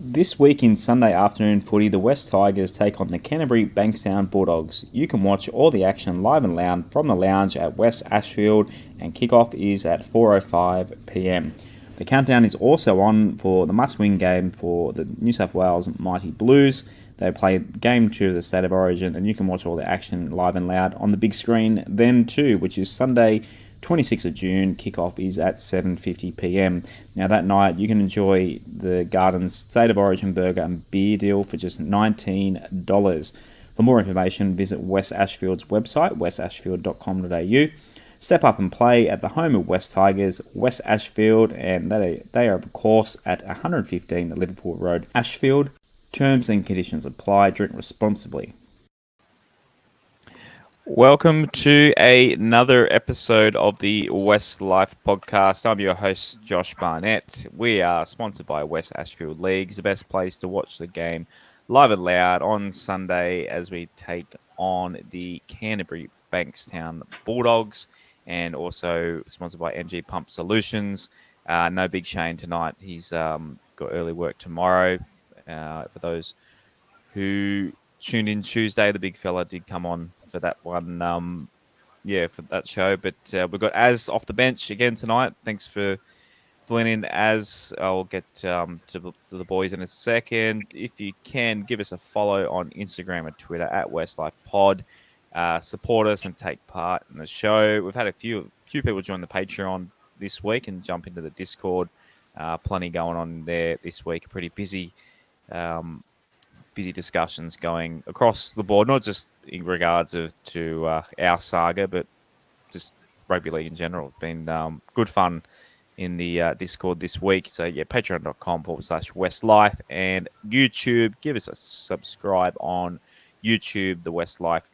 This week in Sunday afternoon footy, the West Tigers take on the Canterbury Bankstown Bulldogs. You can watch all the action live and loud from the lounge at West Ashfield, and kickoff is at 4:05pm. The countdown is also on for the must-win game for the New South Wales Mighty Blues. They play game 2 of the State of Origin, and you can watch all the action live and loud on the big screen then too, which is Sunday 26th of June. Kickoff is at 7:50pm. Now that night you can enjoy the Gardens State of Origin burger and beer deal for just $19. For more information, visit West Ashfield's website, westashfield.com.au. Step up and play at the home of West Tigers, West Ashfield, and they are of course at 115 Liverpool Road, Ashfield. Terms and conditions apply. Drink responsibly. Welcome to another episode of the WestsLife Podcast. I'm your host, Josh Barnett. We are sponsored by West Ashfield Leagues, the best place to watch the game live and loud on Sunday as we take on the Canterbury Bankstown Bulldogs, and also sponsored by NG Pump Solutions. No Big Shane tonight. He's got early work tomorrow. For those who tuned in Tuesday, the big fella did come on for that one, for that show. But we've got Az off the bench again tonight. Thanks for filling in, Az. I'll get to the boys in a second. If you can, give us a follow on Instagram and Twitter at WestsLife Pod. Support us and take part in the show. We've had a few people join the Patreon this week and jump into the Discord. Plenty going on there this week. Pretty busy. Busy discussions going across the board, not just in regards to our saga, but just rugby league in general. It's been good fun in the Discord this week. So yeah, patreon.com/WestLife, and YouTube. Give us a subscribe on YouTube, the WestLife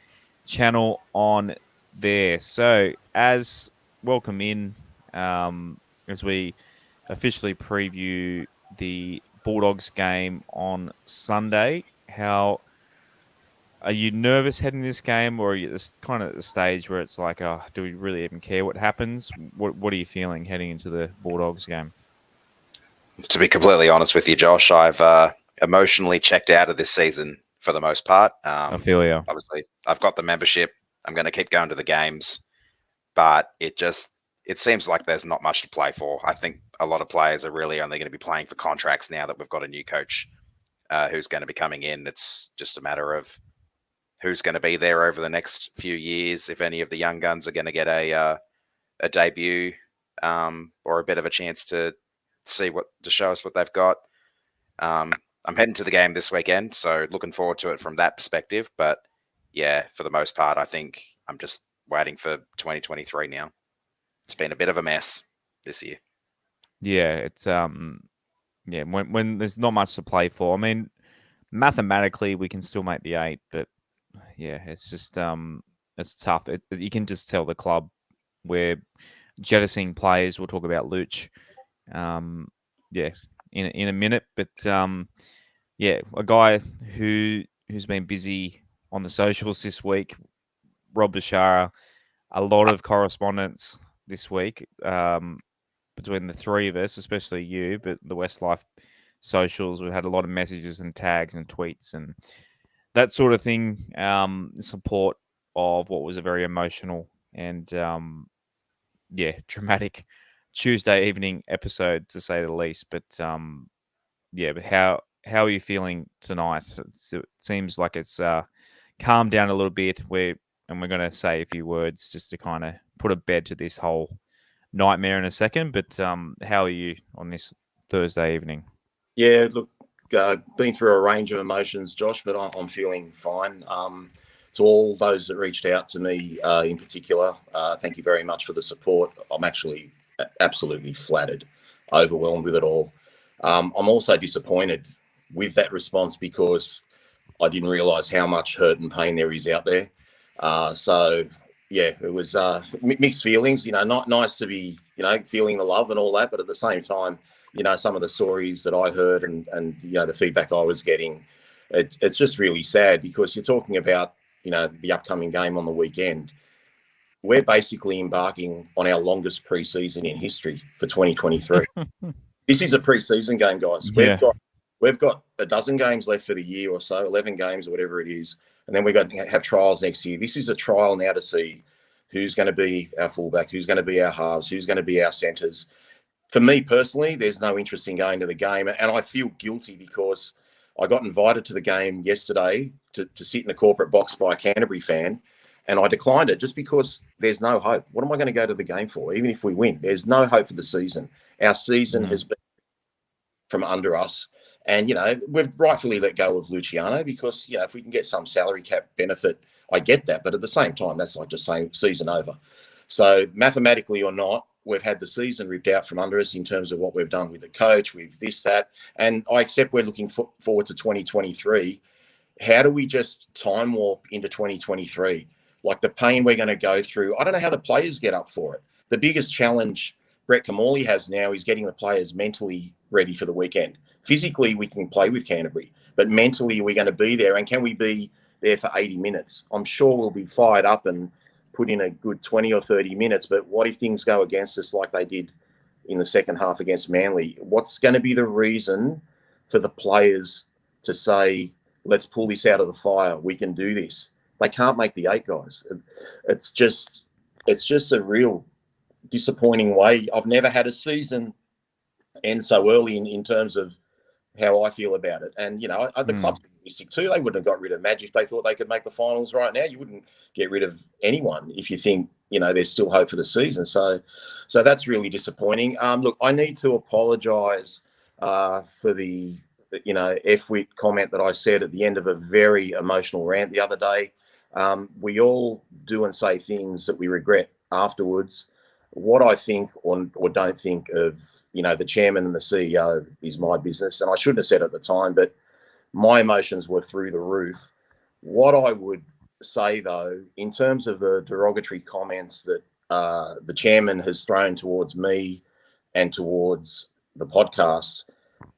channel on there. So as welcome in as we officially preview the Bulldogs game on Sunday. How are you nervous heading this game, or are you just kind of at the stage where it's like, oh, do we really even care what happens? What are you feeling heading into the Bulldogs game? To be completely honest with you, Josh, I've emotionally checked out of this season for the most part. I feel you. Obviously, I've got the membership. I'm going to keep going to the games, but it seems like there's not much to play for. I think a lot of players are really only going to be playing for contracts now that we've got a new coach who's going to be coming in. It's just a matter of who's going to be there over the next few years, if any of the young guns are going to get a debut or a bit of a chance to show us what they've got. I'm heading to the game this weekend, so looking forward to it from that perspective. But yeah, for the most part, I think I'm just waiting for 2023 now. It's been a bit of a mess this year. Yeah, it's when there's not much to play for. I mean, mathematically we can still make the 8, but yeah, it's just it's tough. You can just tell the club we're jettisoning players. We'll talk about Luch, in a minute. But a guy who's been busy on the socials this week, Rob Bashara. A lot of correspondence this week between the three of us, especially you, but the WestsLife socials. We've had a lot of messages and tags and tweets and that sort of thing, support of what was a very emotional and dramatic Tuesday evening episode, to say the least. But but how how are you feeling tonight? It seems like it's calmed down a little bit. We're going to say a few words just to kind of put a bed to this whole nightmare in a second. But how are you on this Thursday evening? Yeah, look, been through a range of emotions, Josh, but I'm feeling fine. To all those that reached out to me in particular, thank you very much for the support. I'm actually absolutely flattered, overwhelmed with it all. I'm also disappointed with that response because I didn't realise how much hurt and pain there is out there. So, yeah, it was mixed feelings. Not nice to be, feeling the love and all that, but at the same time, some of the stories that I heard and the feedback I was getting, it's just really sad because you're talking about, the upcoming game on the weekend. We're basically embarking on our longest preseason in history for 2023. This is a preseason game, guys. Yeah. We've got a dozen games left for the year or so, 11 games or whatever it is, and then we've got to have trials next year. This is a trial now to see who's going to be our fullback, who's going to be our halves, who's going to be our centres. For me personally, there's no interest in going to the game, and I feel guilty because I got invited to the game yesterday to sit in a corporate box by a Canterbury fan, and I declined it just because there's no hope. What am I going to go to the game for? Even if we win, there's no hope for the season. Our season has been from under us. And, we've rightfully let go of Luciano because, if we can get some salary cap benefit, I get that. But at the same time, that's like just saying season over. So mathematically or not, we've had the season ripped out from under us in terms of what we've done with the coach, with this, that. And I accept we're looking forward to 2023. How do we just time warp into 2023? Like the pain we're going to go through. I don't know how the players get up for it. The biggest challenge Brett Kamali has now is getting the players mentally ready for the weekend. Physically, we can play with Canterbury, but mentally, we're going to be there. And can we be there for 80 minutes? I'm sure we'll be fired up and put in a good 20 or 30 minutes. But what if things go against us like they did in the second half against Manly? What's going to be the reason for the players to say, let's pull this out of the fire? We can do this. They can't make the 8, guys. It's just a real disappointing way. I've never had a season end so early in terms of how I feel about it. And, the club's optimistic too. They wouldn't have got rid of Madge if they thought they could make the finals right now. You wouldn't get rid of anyone if you think, there's still hope for the season. So that's really disappointing. Look, I need to apologise for the, F-wit comment that I said at the end of a very emotional rant the other day. We all do and say things that we regret afterwards. What I think or don't think of, the chairman and the CEO is my business. And I shouldn't have said at the time, but my emotions were through the roof. What I would say, though, in terms of the derogatory comments that the chairman has thrown towards me and towards the podcast,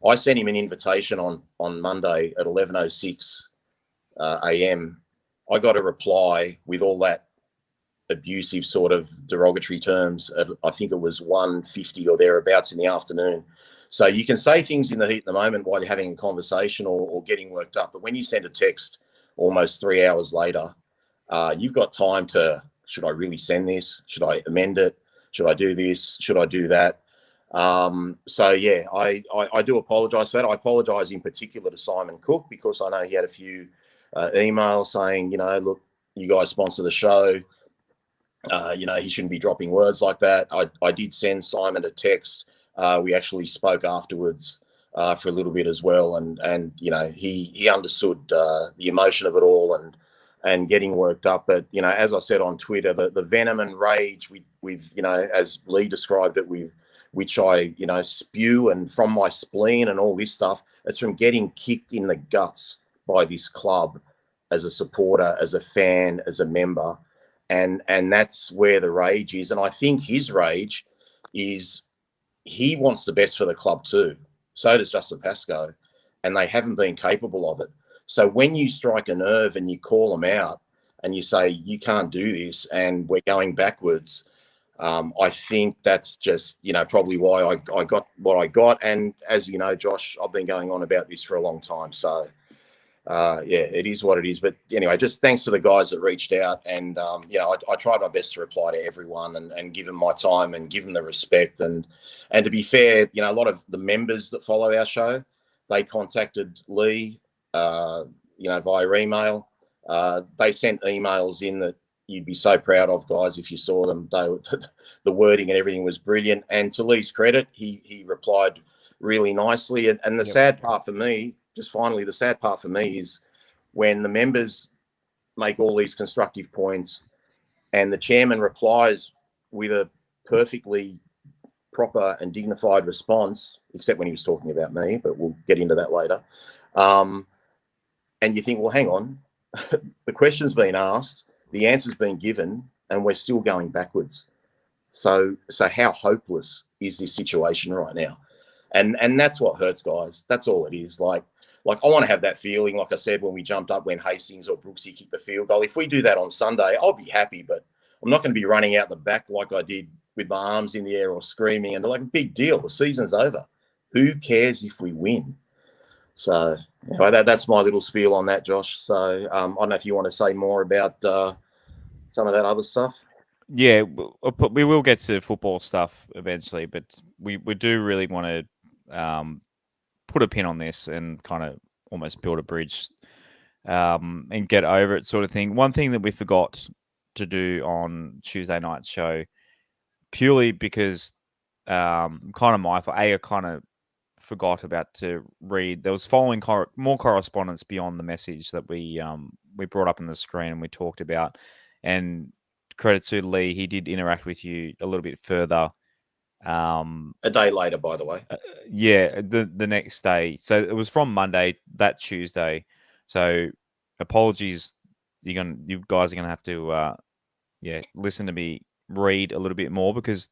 I sent him an invitation on Monday at 11:06 a.m. I got a reply with all that abusive sort of derogatory terms at, I think it was 1:50 or thereabouts in the afternoon. So you can say things in the heat of the moment while you're having a conversation or getting worked up, but when you send a text almost 3 hours later, you've got time to, should I really send this? Should I amend it? Should I do this? Should I do that? So yeah, I do apologise for that. I apologise in particular to Simon Cook because I know he had a few emails saying, look, you guys sponsor the show. He shouldn't be dropping words like that. I did send Simon a text. We actually spoke afterwards for a little bit as well, and he understood the emotion of it all and getting worked up. But as I said on Twitter, the venom and rage with as Lee described it, with which I spew and from my spleen and all this stuff, it's from getting kicked in the guts by this club as a supporter, as a fan, as a member. And that's where the rage is. And I think his rage is he wants the best for the club too. So does Justin Pascoe. And they haven't been capable of it. So when you strike a nerve and you call them out and you say, you can't do this and we're going backwards, I think that's just, probably why I got what I got. And as you know, Josh, I've been going on about this for a long time. So it is what it is. But anyway, just thanks to the guys that reached out. And, I tried my best to reply to everyone and give them my time and give them the respect. And to be fair, a lot of the members that follow our show, They contacted Lee, via email. They sent emails in that you'd be so proud of, guys, if you saw them. The wording and everything was brilliant. And to Lee's credit, he replied really nicely. And the sad part for me, just finally, the sad part for me is when the members make all these constructive points and the chairman replies with a perfectly proper and dignified response, except when he was talking about me, but we'll get into that later. And you think, well, hang on, the question's been asked, the answer's been given, and we're still going backwards. So how hopeless is this situation right now? And that's what hurts, guys. That's all it is. Like I want to have that feeling, like I said, when we jumped up when Hastings or Brooksy kicked the field goal. If we do that on Sunday, I'll be happy, but I'm not going to be running out the back like I did with my arms in the air or screaming. And like, big deal, the season's over. Who cares if we win? So anyway, that's my little spiel on that, Josh. So I don't know if you want to say more about some of that other stuff. Yeah, we will get to football stuff eventually, but we do really want to put a pin on this and kind of almost build a bridge and get over it, sort of thing. One thing that we forgot to do on Tuesday night's show, purely because kind of my fault. I kind of forgot about to read. There was following more correspondence beyond the message that we brought up on the screen and we talked about. And credit to Lee, he did interact with you a little bit further. A day later, by the way. The next day. So it was from Monday, that Tuesday. So apologies. You guys are gonna have to listen to me read a little bit more, because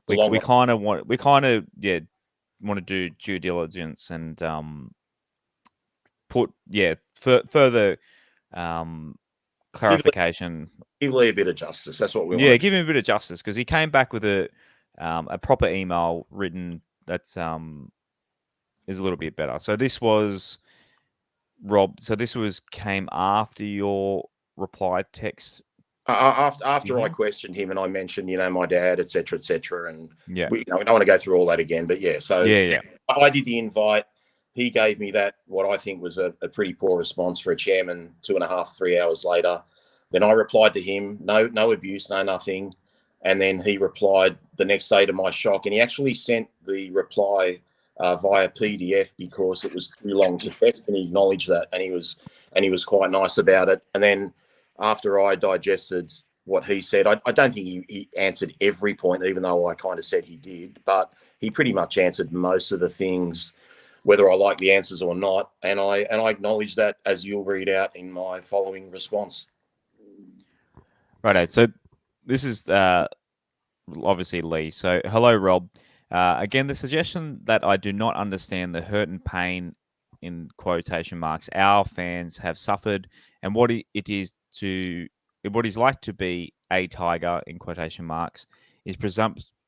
we kind of want to do due diligence and put further clarification. Give Lee a bit of justice. That's what we want. Yeah, give him a bit of justice, because he came back with a proper email written that's is a little bit better. So this was Rob. So this came after your reply text. After I questioned him and I mentioned, my dad, et cetera, and we don't want to go through all that again, but I did the invite. He gave me that, what I think was a pretty poor response for a chairman 2.5, 3 hours later. Then I replied to him, no abuse, no nothing. And then he replied the next day, to my shock. And he actually sent the reply via PDF because it was too long to text, and he acknowledged that. And he was quite nice about it. And then after I digested what he said, I don't think he answered every point, even though I kind of said he did. But he pretty much answered most of the things, whether I like the answers or not. And I acknowledge that, as you'll read out in my following response. Righto. So this is obviously Lee. So hello, Rob. Again, the suggestion that I do not understand the hurt and pain, in quotation marks, our fans have suffered, and what it is like to be a Tiger, in quotation marks, is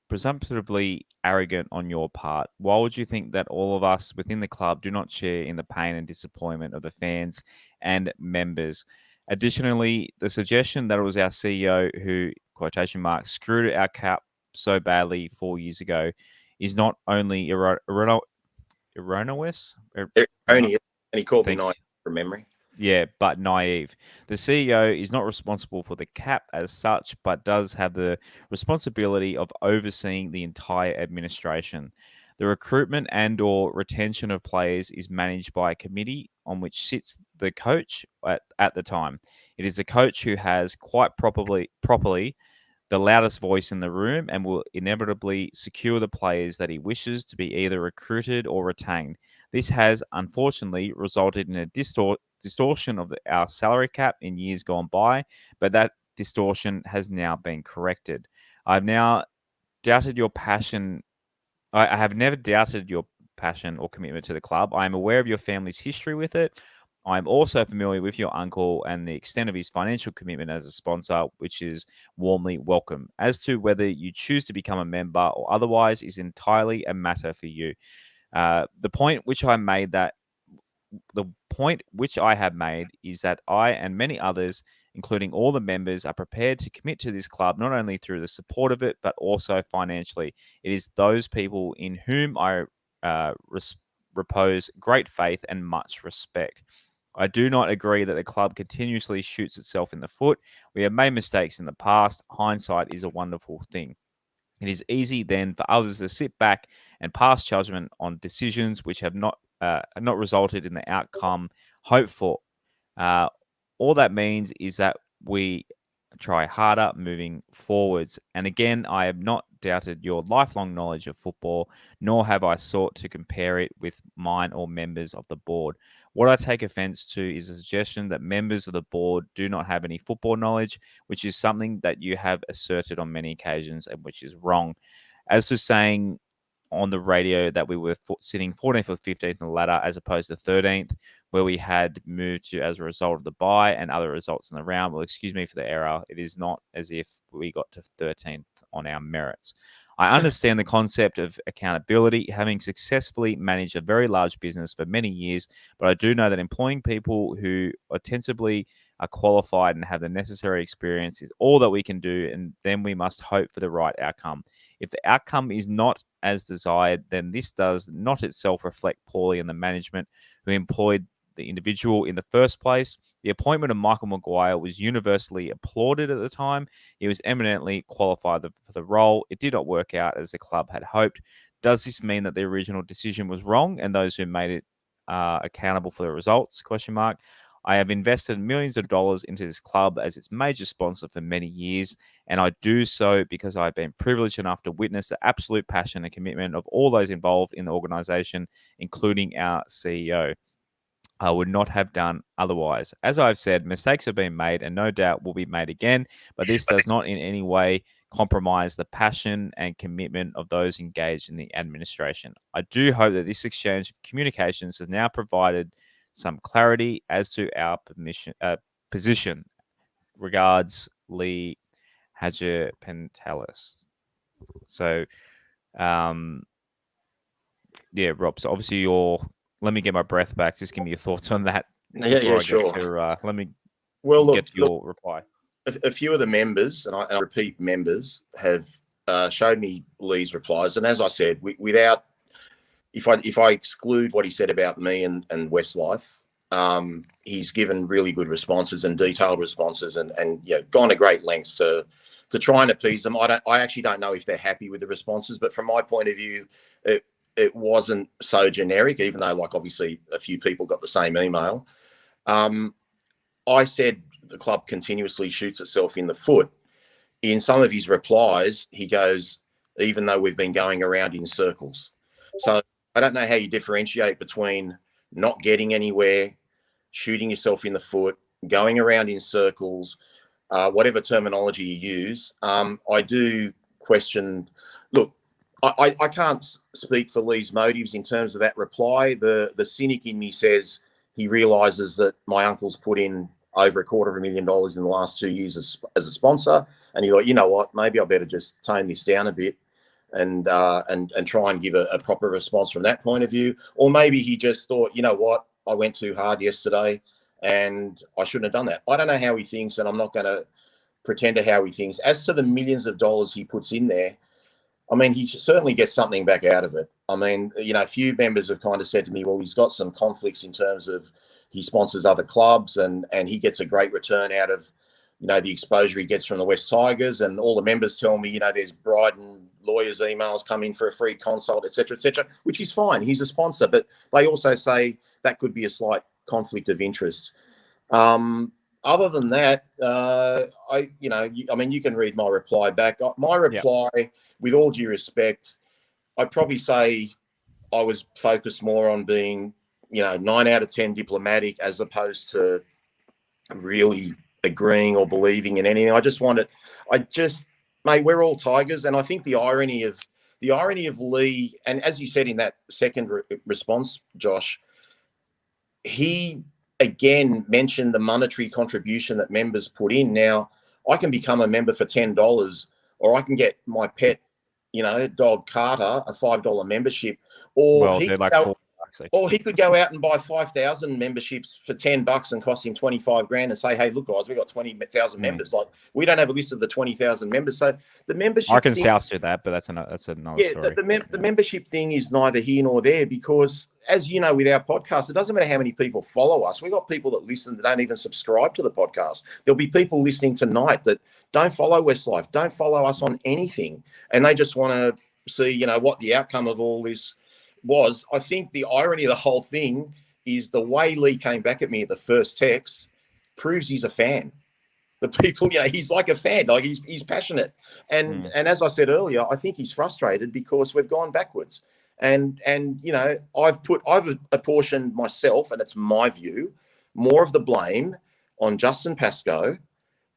presumptively arrogant on your part. Why would you think that all of us within the club do not share in the pain and disappointment of the fans and members? Additionally, the suggestion that it was our CEO who, quotation marks, screwed our cap so badly 4 years ago is not only erroneous. And he called me naive from memory. Yeah, but naive. The CEO is not responsible for the cap as such, but does have the responsibility of overseeing the entire administration. The recruitment and or retention of players is managed by a committee on which sits the coach at the time. It is the coach who has quite properly the loudest voice in the room and will inevitably secure the players that he wishes to be either recruited or retained. This has, unfortunately, resulted in a distortion of our salary cap in years gone by, but that distortion has now been corrected. I have never doubted your passion or commitment to the club. I am aware of your family's history with it. I am also familiar with your uncle and the extent of his financial commitment as a sponsor, which is warmly welcome. As to whether you choose to become a member or otherwise is entirely a matter for you. The point which I have made is that I and many others, including all the members, are prepared to commit to this club, not only through the support of it, but also financially. It is those people in whom I repose great faith and much respect. I do not agree that the club continuously shoots itself in the foot. We have made mistakes in the past. Hindsight is a wonderful thing. It is easy then for others to sit back and pass judgment on decisions which have not resulted in the outcome hoped for. All that means is that we try harder moving forwards. And again, I have not doubted your lifelong knowledge of football, nor have I sought to compare it with mine or members of the board. What I take offense to is a suggestion that members of the board do not have any football knowledge, which is something that you have asserted on many occasions and which is wrong. As to saying on the radio that we were sitting 14th or 15th in the ladder as opposed to 13th, where we had moved to as a result of the bye and other results in the round. Well, excuse me for the error. It is not as if we got to 13th on our merits. I understand the concept of accountability, having successfully managed a very large business for many years, but I do know that employing people who ostensibly are qualified and have the necessary experience is all that we can do, and then we must hope for the right outcome. If the outcome is not as desired, then this does not itself reflect poorly on the management who employed the individual in the first place. The appointment of Michael Maguire was universally applauded at the time. He was eminently qualified for the role. It did not work out as the club had hoped. Does this mean that the original decision was wrong and those who made it accountable for the results? ? I have invested millions of dollars into this club as its major sponsor for many years, and I do so because I've been privileged enough to witness the absolute passion and commitment of all those involved in the organisation, including our CEO. I would not have done otherwise. As I've said, mistakes have been made and no doubt will be made again, but this does not in any way compromise the passion and commitment of those engaged in the administration. I do hope that this exchange of communications has now provided some clarity as to our position. Regards, Lee Hagipantelis. So, yeah, Rob, so obviously let me get my breath back. Just give me your thoughts on that. Yeah, sure. Let me get to your reply. A few of the members, and I repeat members, have showed me Lee's replies. And as I said, without, if I exclude what he said about me and WestsLife, he's given really good responses and detailed responses and gone to great lengths to try and appease them. I actually don't know if they're happy with the responses, but from my point of view, it wasn't so generic, even though, like, obviously a few people got the same email. I said the club continuously shoots itself in the foot. In some of his replies, he goes, even though we've been going around in circles. So I don't know how you differentiate between not getting anywhere, shooting yourself in the foot, going around in circles, whatever terminology you use. I do question, look, I can't speak for Lee's motives in terms of that reply. The cynic in me says he realises that my uncle's put in over $250,000 in the last 2 years as a sponsor, and he thought, you know what, maybe I better just tone this down a bit and try and give a proper response from that point of view. Or maybe he just thought, you know what, I went too hard yesterday and I shouldn't have done that. I don't know how he thinks, and I'm not going to pretend to how he thinks. As to the millions of dollars he puts in there, I mean, he certainly gets something back out of it. I mean, a few members have kind of said to me, well, he's got some conflicts in terms of he sponsors other clubs and he gets a great return out of, the exposure he gets from the West Tigers. And all the members tell me, there's Bryden lawyers' emails come in for a free consult, et cetera, which is fine. He's a sponsor. But they also say that could be a slight conflict of interest. Other than that, you can read my reply back. My reply, with all due respect, I'd probably say I was focused more on being, 9 out of 10 diplomatic as opposed to really agreeing or believing in anything. Mate, we're all Tigers. And I think the irony of Lee, and as you said in that second response, Josh, he again mentioned the monetary contribution that members put in. Now, I can become a member for $10, or I can get my pet, dog Carter, a $5 membership. Or they're like $4 So Or he could go out and buy 5,000 memberships for $10 and cost him 25 grand and say, hey, look, guys, we've got 20,000 members. Like, we don't have a list of the 20,000 members. So the membership I can thing, South do that, but that's another story. The membership thing is neither here nor there because, as you know, with our podcast, it doesn't matter how many people follow us. We've got people that listen that don't even subscribe to the podcast. There'll be people listening tonight that don't follow WestsLife, don't follow us on anything, and they just want to see, you know, what the outcome of all this was. I think the irony of the whole thing is the way Lee came back at me at the first text proves he's a fan. The people, you know, he's like a fan, like he's passionate. And as I said earlier, I think he's frustrated because we've gone backwards. And you know, I've apportioned myself, and it's my view, more of the blame on Justin Pascoe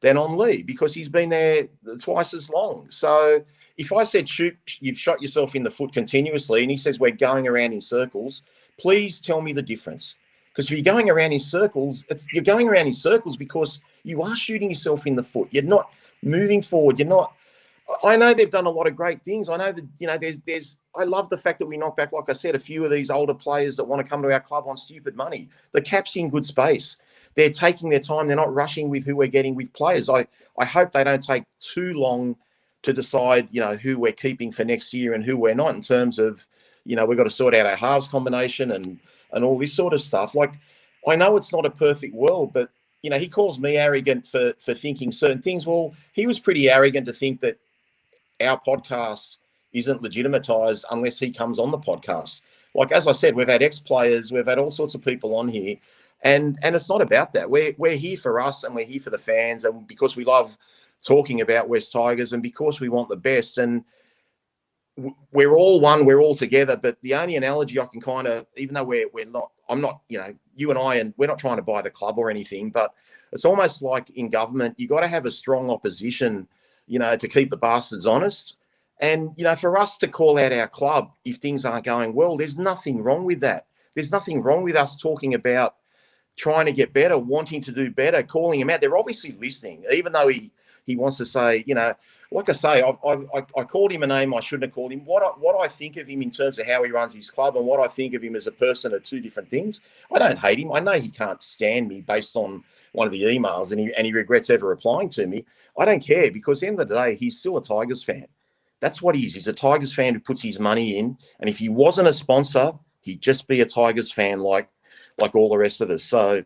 than on Lee because he's been there twice as long. So if I said, shoot, you've shot yourself in the foot continuously, and he says we're going around in circles, please tell me the difference. Because if you're going around in circles, you're going around in circles because you are shooting yourself in the foot. You're not moving forward. You're not. I know they've done a lot of great things. I know that, you know, I love the fact that we knocked back, like I said, a few of these older players that want to come to our club on stupid money. The cap's in good space. They're taking their time. They're not rushing with who we're getting with players. I hope they don't take too long to decide, you know, who we're keeping for next year and who we're not, in terms of, you know, we've got to sort out our halves combination and all this sort of stuff. Like, I know it's not a perfect world, but, you know, he calls me arrogant for thinking certain things. Well, he was pretty arrogant to think that our podcast isn't legitimatized unless he comes on the podcast. Like, as I said, we've had ex-players, we've had all sorts of people on here, and it's not about that. We're here for us, and we're here for the fans, and because we love talking about West Tigers, and because we want the best. And we're all one, we're all together. But the only analogy I can kind of, even though we're not, I'm not, you know, you and I, and we're not trying to buy the club or anything, but it's almost like in government, you got to have a strong opposition, you know, to keep the bastards honest. And, you know, for us to call out our club if things aren't going well, there's nothing wrong with that. There's nothing wrong with us talking about trying to get better, wanting to do better, calling him out. They're obviously listening, even though he wants to say, you know, like I say, I called him a name I shouldn't have called him. What I think of him in terms of how he runs his club and what I think of him as a person are two different things. I don't hate him. I know he can't stand me based on one of the emails, and he regrets ever replying to me. I don't care, because at the end of the day, he's still a Tigers fan. That's what he is. He's a Tigers fan who puts his money in. And if he wasn't a sponsor, he'd just be a Tigers fan like all the rest of us. So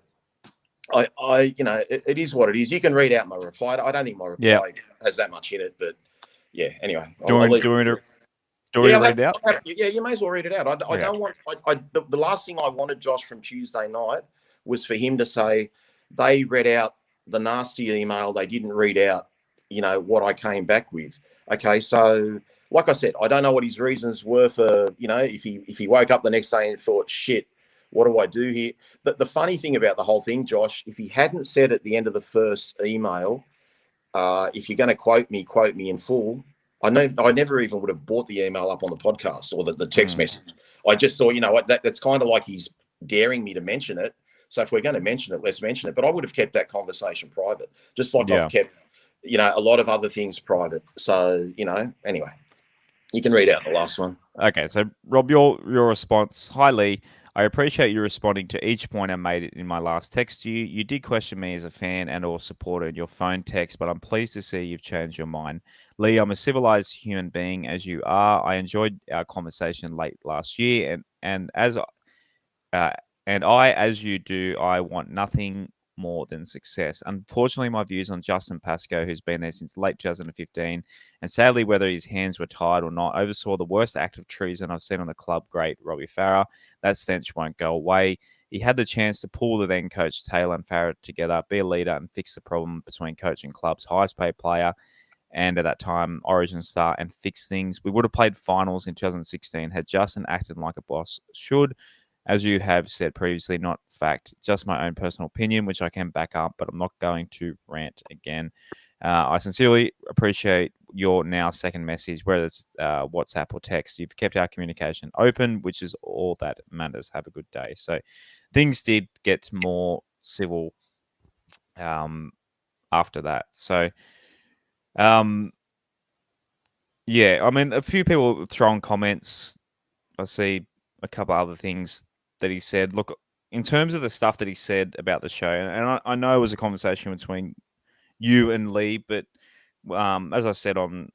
I you know, it is what it is. You can read out my reply. I don't think my reply has that much in it, but yeah. Anyway, do we read it out? Yeah, you may as well read it out. I don't want. The last thing I wanted, Josh, from Tuesday night was for him to say they read out the nasty email. They didn't read out, you know, what I came back with. Okay, so like I said, I don't know what his reasons were for, you know, if he woke up the next day and thought, shit, what do I do here? But the funny thing about the whole thing, Josh, if he hadn't said at the end of the first email, if you're going to quote me in full, I never even would have brought the email up on the podcast or the text message. I just thought, you know what, that's kind of like he's daring me to mention it. So if we're going to mention it, let's mention it. But I would have kept that conversation private, just like I've kept, you know, a lot of other things private. So, you know, anyway, you can read out the last one. Okay, so Rob, your response. Hi, Lee. I appreciate you responding to each point I made in my last text to you. You did question me as a fan and or supporter in your phone text, but I'm pleased to see you've changed your mind. Lee, I'm a civilized human being as you are. I enjoyed our conversation late last year, and as you do, I want nothing more than success. Unfortunately, my views on Justin Pascoe, who's been there since late 2015, and sadly, whether his hands were tied or not, oversaw the worst act of treason I've seen on the club great, Robbie Farah. That stench won't go away. He had the chance to pull the then coach Taylor and Farah together, be a leader, and fix the problem between coach and club's highest paid player, and at that time, Origin star, and fix things. We would have played finals in 2016 had Justin acted like a boss should. As you have said previously, not fact, just my own personal opinion, which I can back up, but I'm not going to rant again. I sincerely appreciate your now second message, whether it's WhatsApp or text. You've kept our communication open, which is all that matters. Have a good day. So things did get more civil after that. So, yeah, I mean, a few people throwing comments. I see a couple other things that he said. Look, in terms of the stuff that he said about the show, and I know it was a conversation between you and Lee, but as I said on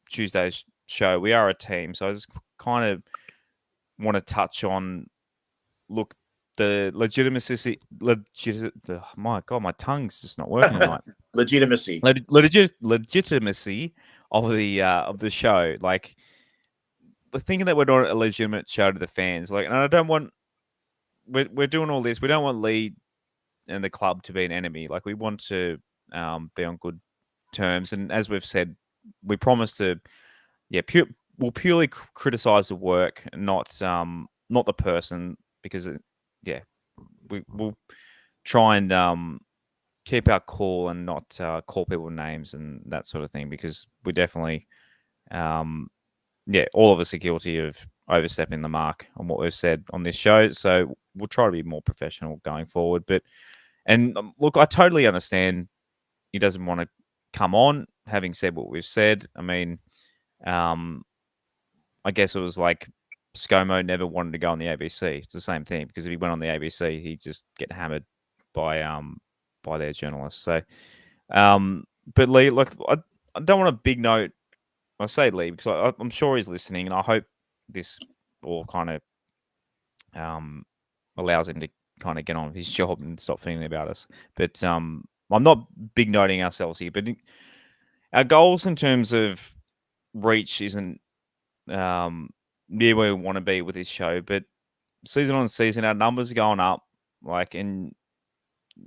Tuesday's show, we are a team. So I just kind of want to touch on, look, the legitimacy. My God, my tongue's just not working tonight. Legitimacy. Legitimacy of the show. Like, we're thinking that we're not a legitimate show to the fans. Like, and I don't want. We're doing all this. We don't want Lee and the club to be an enemy. Like, we want to be on good terms. And as we've said, we promise to, we'll purely criticize the work, not the person, because we'll try and keep our cool and not call people names and that sort of thing, because we definitely, all of us are guilty of overstepping the mark on what we've said on this show. So we'll try to be more professional going forward. But look, I totally understand he doesn't want to come on, having said what we've said. I mean, I guess it was like ScoMo never wanted to go on the ABC. It's the same thing, because if he went on the ABC, he'd just get hammered by their journalists. So, but Lee, look, I don't want a big note. I say Lee because I'm sure he's listening, and I hope this all kind of allows him to kind of get on with his job and stop thinking about us. But I'm not big noting ourselves here, but our goals in terms of reach isn't near where we want to be with this show. But season on season, our numbers are going up. Like, and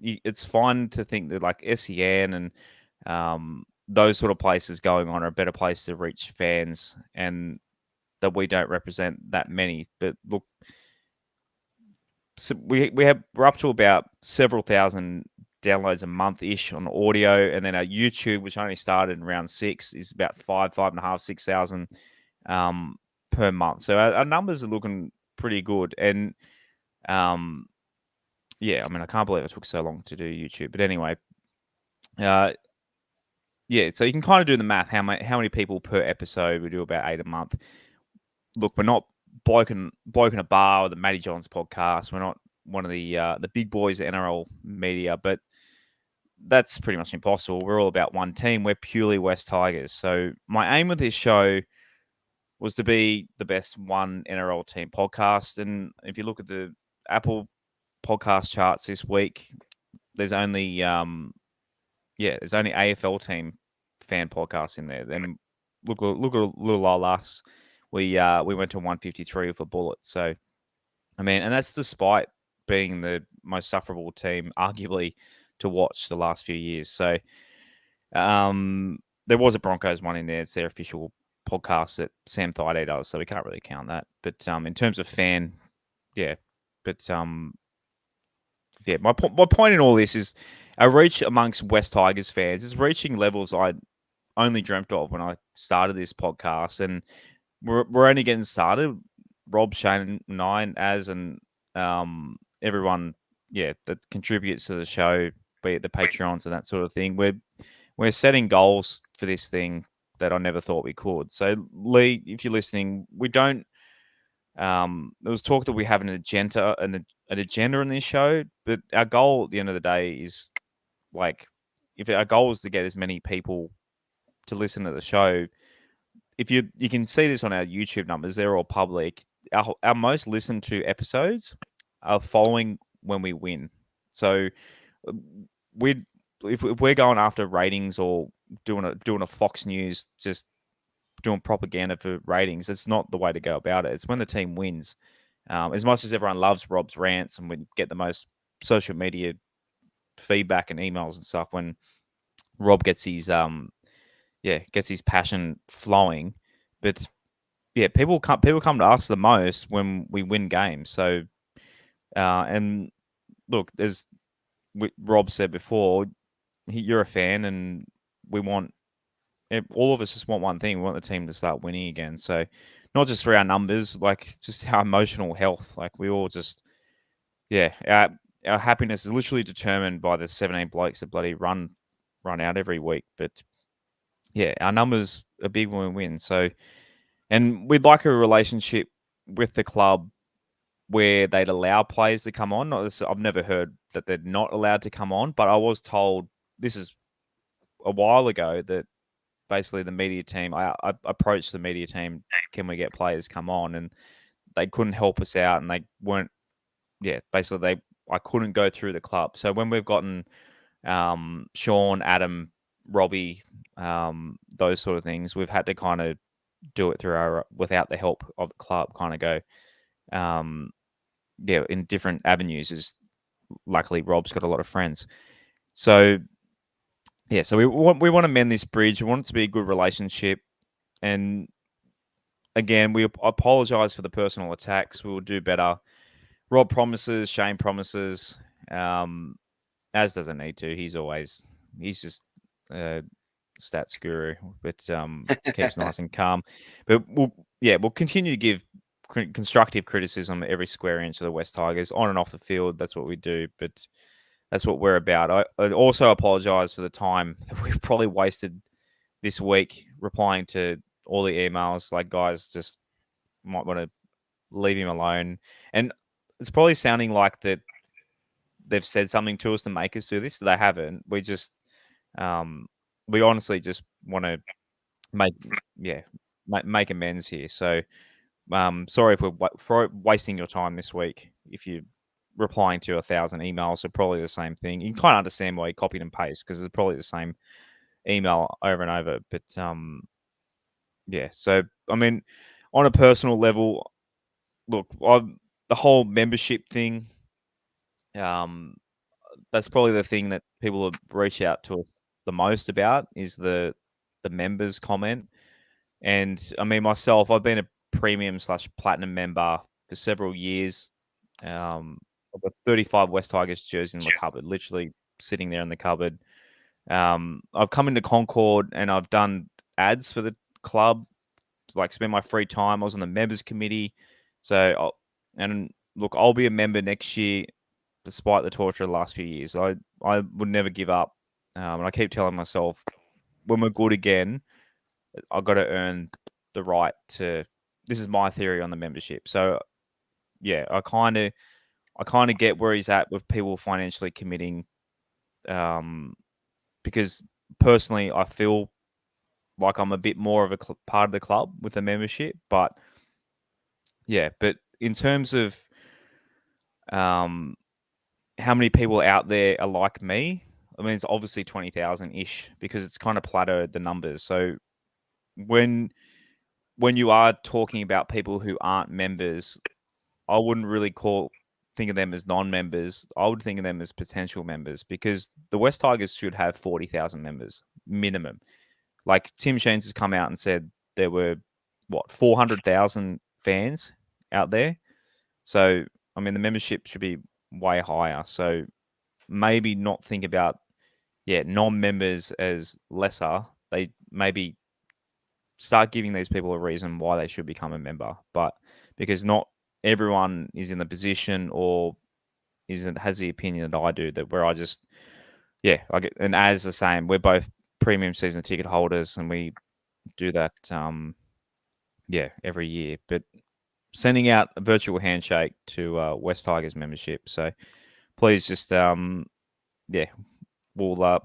it's fine to think that like SEN and those sort of places going on are a better place to reach fans, and that we don't represent that many. But look, so we're up to about several thousand downloads a month-ish on audio, and then our YouTube, which only started in round 6, is about 5.5, 6,000 per month. So our numbers are looking pretty good, and I mean, I can't believe it took so long to do YouTube, but anyway, so you can kind of do the math. How many people per episode? We do about 8 a month. Look, we're not bloke in a bar or the Matty Johns podcast. We're not one of the big boys at NRL media, but that's pretty much impossible. We're all about one team. We're purely West Tigers. So my aim with this show was to be the best one NRL team podcast. And if you look at the Apple podcast charts this week, there's only AFL team fan podcasts in there. Then look at little old us. We went to 153 with a bullet. So, I mean, and that's despite being the most sufferable team, arguably, to watch the last few years. So, there was a Broncos one in there. It's their official podcast that Sam Thaiday does, so we can't really count that. But in terms of fan, my point in all this is our reach amongst West Tigers fans is reaching levels I only dreamt of when I started this podcast, and we're only getting started. Rob, Shane, and I, and Az, and everyone, that contributes to the show, be it the Patreons and that sort of thing. We're setting goals for this thing that I never thought we could. So, Lee, if you're listening, we don't. There was talk that we have an agenda in this show, but our goal at the end of the day is, like, if our goal is to get as many people to listen to the show. If you can see this on our YouTube numbers, they're all public. Our most listened to episodes are following when we win. So if we're going after ratings or doing a Fox News, just doing propaganda for ratings, it's not the way to go about it. It's when the team wins. As much as everyone loves Rob's rants and we get the most social media feedback and emails and stuff when Rob gets his passion flowing, but people come to us the most when we win games. So and look, as Rob said before, you're a fan, and we want all of us just want one thing: we want the team to start winning again. So not just for our numbers, like just our emotional health. Like we all just our happiness is literally determined by the 17 blokes that bloody run out every week. But our numbers are big when we win. So, and we'd like a relationship with the club where they'd allow players to come on. I've never heard that they're not allowed to come on, but I was told this is a while ago that basically the media team, I approached the media team, can we get players come on? And they couldn't help us out, and they weren't, basically I couldn't go through the club. So when we've gotten Sean, Adam, Robbie, those sort of things, we've had to kind of do it through without the help of the club, kind of go, in different avenues. Is luckily Rob's got a lot of friends. So so we want to mend this bridge. We want it to be a good relationship. And again, we apologize for the personal attacks. We will do better. Rob promises, Shane promises, as doesn't need to. He's just stats guru, but keeps nice and calm. But we'll continue to give constructive criticism at every square inch of the West Tigers, on and off the field. That's what we do, but that's what we're about. I also apologise for the time that we've probably wasted this week replying to all the emails. Like, guys, just might want to leave him alone. And it's probably sounding like that they've said something to us to make us do this. They haven't. We just, we honestly just want to make amends here. So, sorry if we're wasting your time this week. If you're replying to 1,000 emails, so probably the same thing. You can kind of understand why you copied and paste, because it's probably the same email over and over. But so I mean, on a personal level, look, the whole membership thing, that's probably the thing that people have reached out to us the most about, is the members comment. And I mean, myself, I've been a premium/platinum member for several years. I've got 35 West Tigers jerseys in the cupboard, literally sitting there in the cupboard. I've come into Concord and I've done ads for the club, like spend my free time. I was on the members committee. So, I'll be a member next year, despite the torture of the last few years. I would never give up. And I keep telling myself, when we're good again, I've got to earn the right to. This is my theory on the membership. So, I kind of get where he's at with people financially committing, because personally, I feel like I'm a bit more of a part of the club with the membership. But in terms of how many people out there are like me, I mean, it's obviously 20,000-ish, because it's kind of plateaued the numbers. So when you are talking about people who aren't members, I wouldn't really think of them as non-members. I would think of them as potential members, because the West Tigers should have 40,000 members minimum. Like, Tim Sheens has come out and said there were 400,000 fans out there. So I mean, the membership should be way higher. So maybe not think about non-members as lesser. They maybe start giving these people a reason why they should become a member, but because not everyone is in the position or has the opinion that I do, that where I just I get, and as the same, we're both premium season ticket holders and we do that every year. But sending out a virtual handshake to West Tigers membership. So please just we'll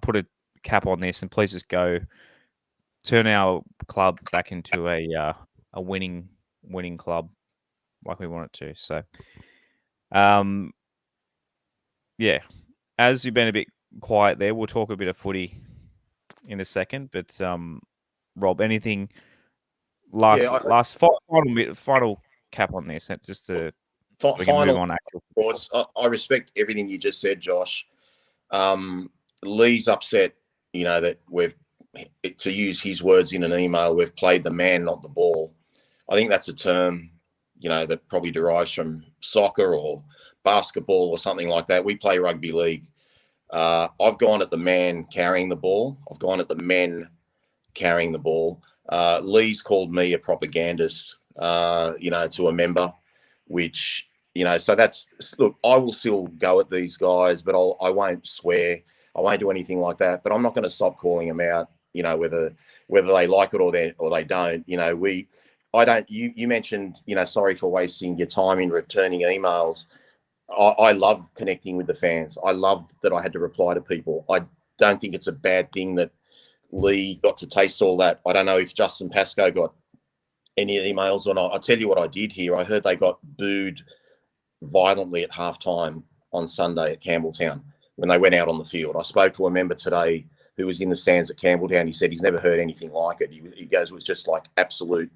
put a cap on this, and please just go turn our club back into a winning club like we want it to. So as you've been a bit quiet there, we'll talk a bit of footy in a second. But Rob, anything final cap on this, just to we can move on. Actual thoughts. I respect everything you just said, Josh. Lee's upset, that we've, to use his words in an email, we've played the man, not the ball. I think that's a term, that probably derives from soccer or basketball or something like that. We play rugby league. I've gone at the man carrying the ball. I've gone at the men carrying the ball. Lee's called me a propagandist, to a member, which, so that's, look, I will still go at these guys, but I won't swear. I won't do anything like that, but I'm not going to stop calling them out, whether they like it or they don't. I don't. You mentioned, sorry for wasting your time in returning emails. I love connecting with the fans. I loved that I had to reply to people. I don't think it's a bad thing that Lee got to taste all that. I don't know if Justin Pascoe got any emails or not. I'll tell you what I did here. I heard they got booed violently at halftime on Sunday at Campbelltown when they went out on the field. I spoke to a member today who was in the stands at Campbelltown. He said he's never heard anything like it. He goes, it was just like absolute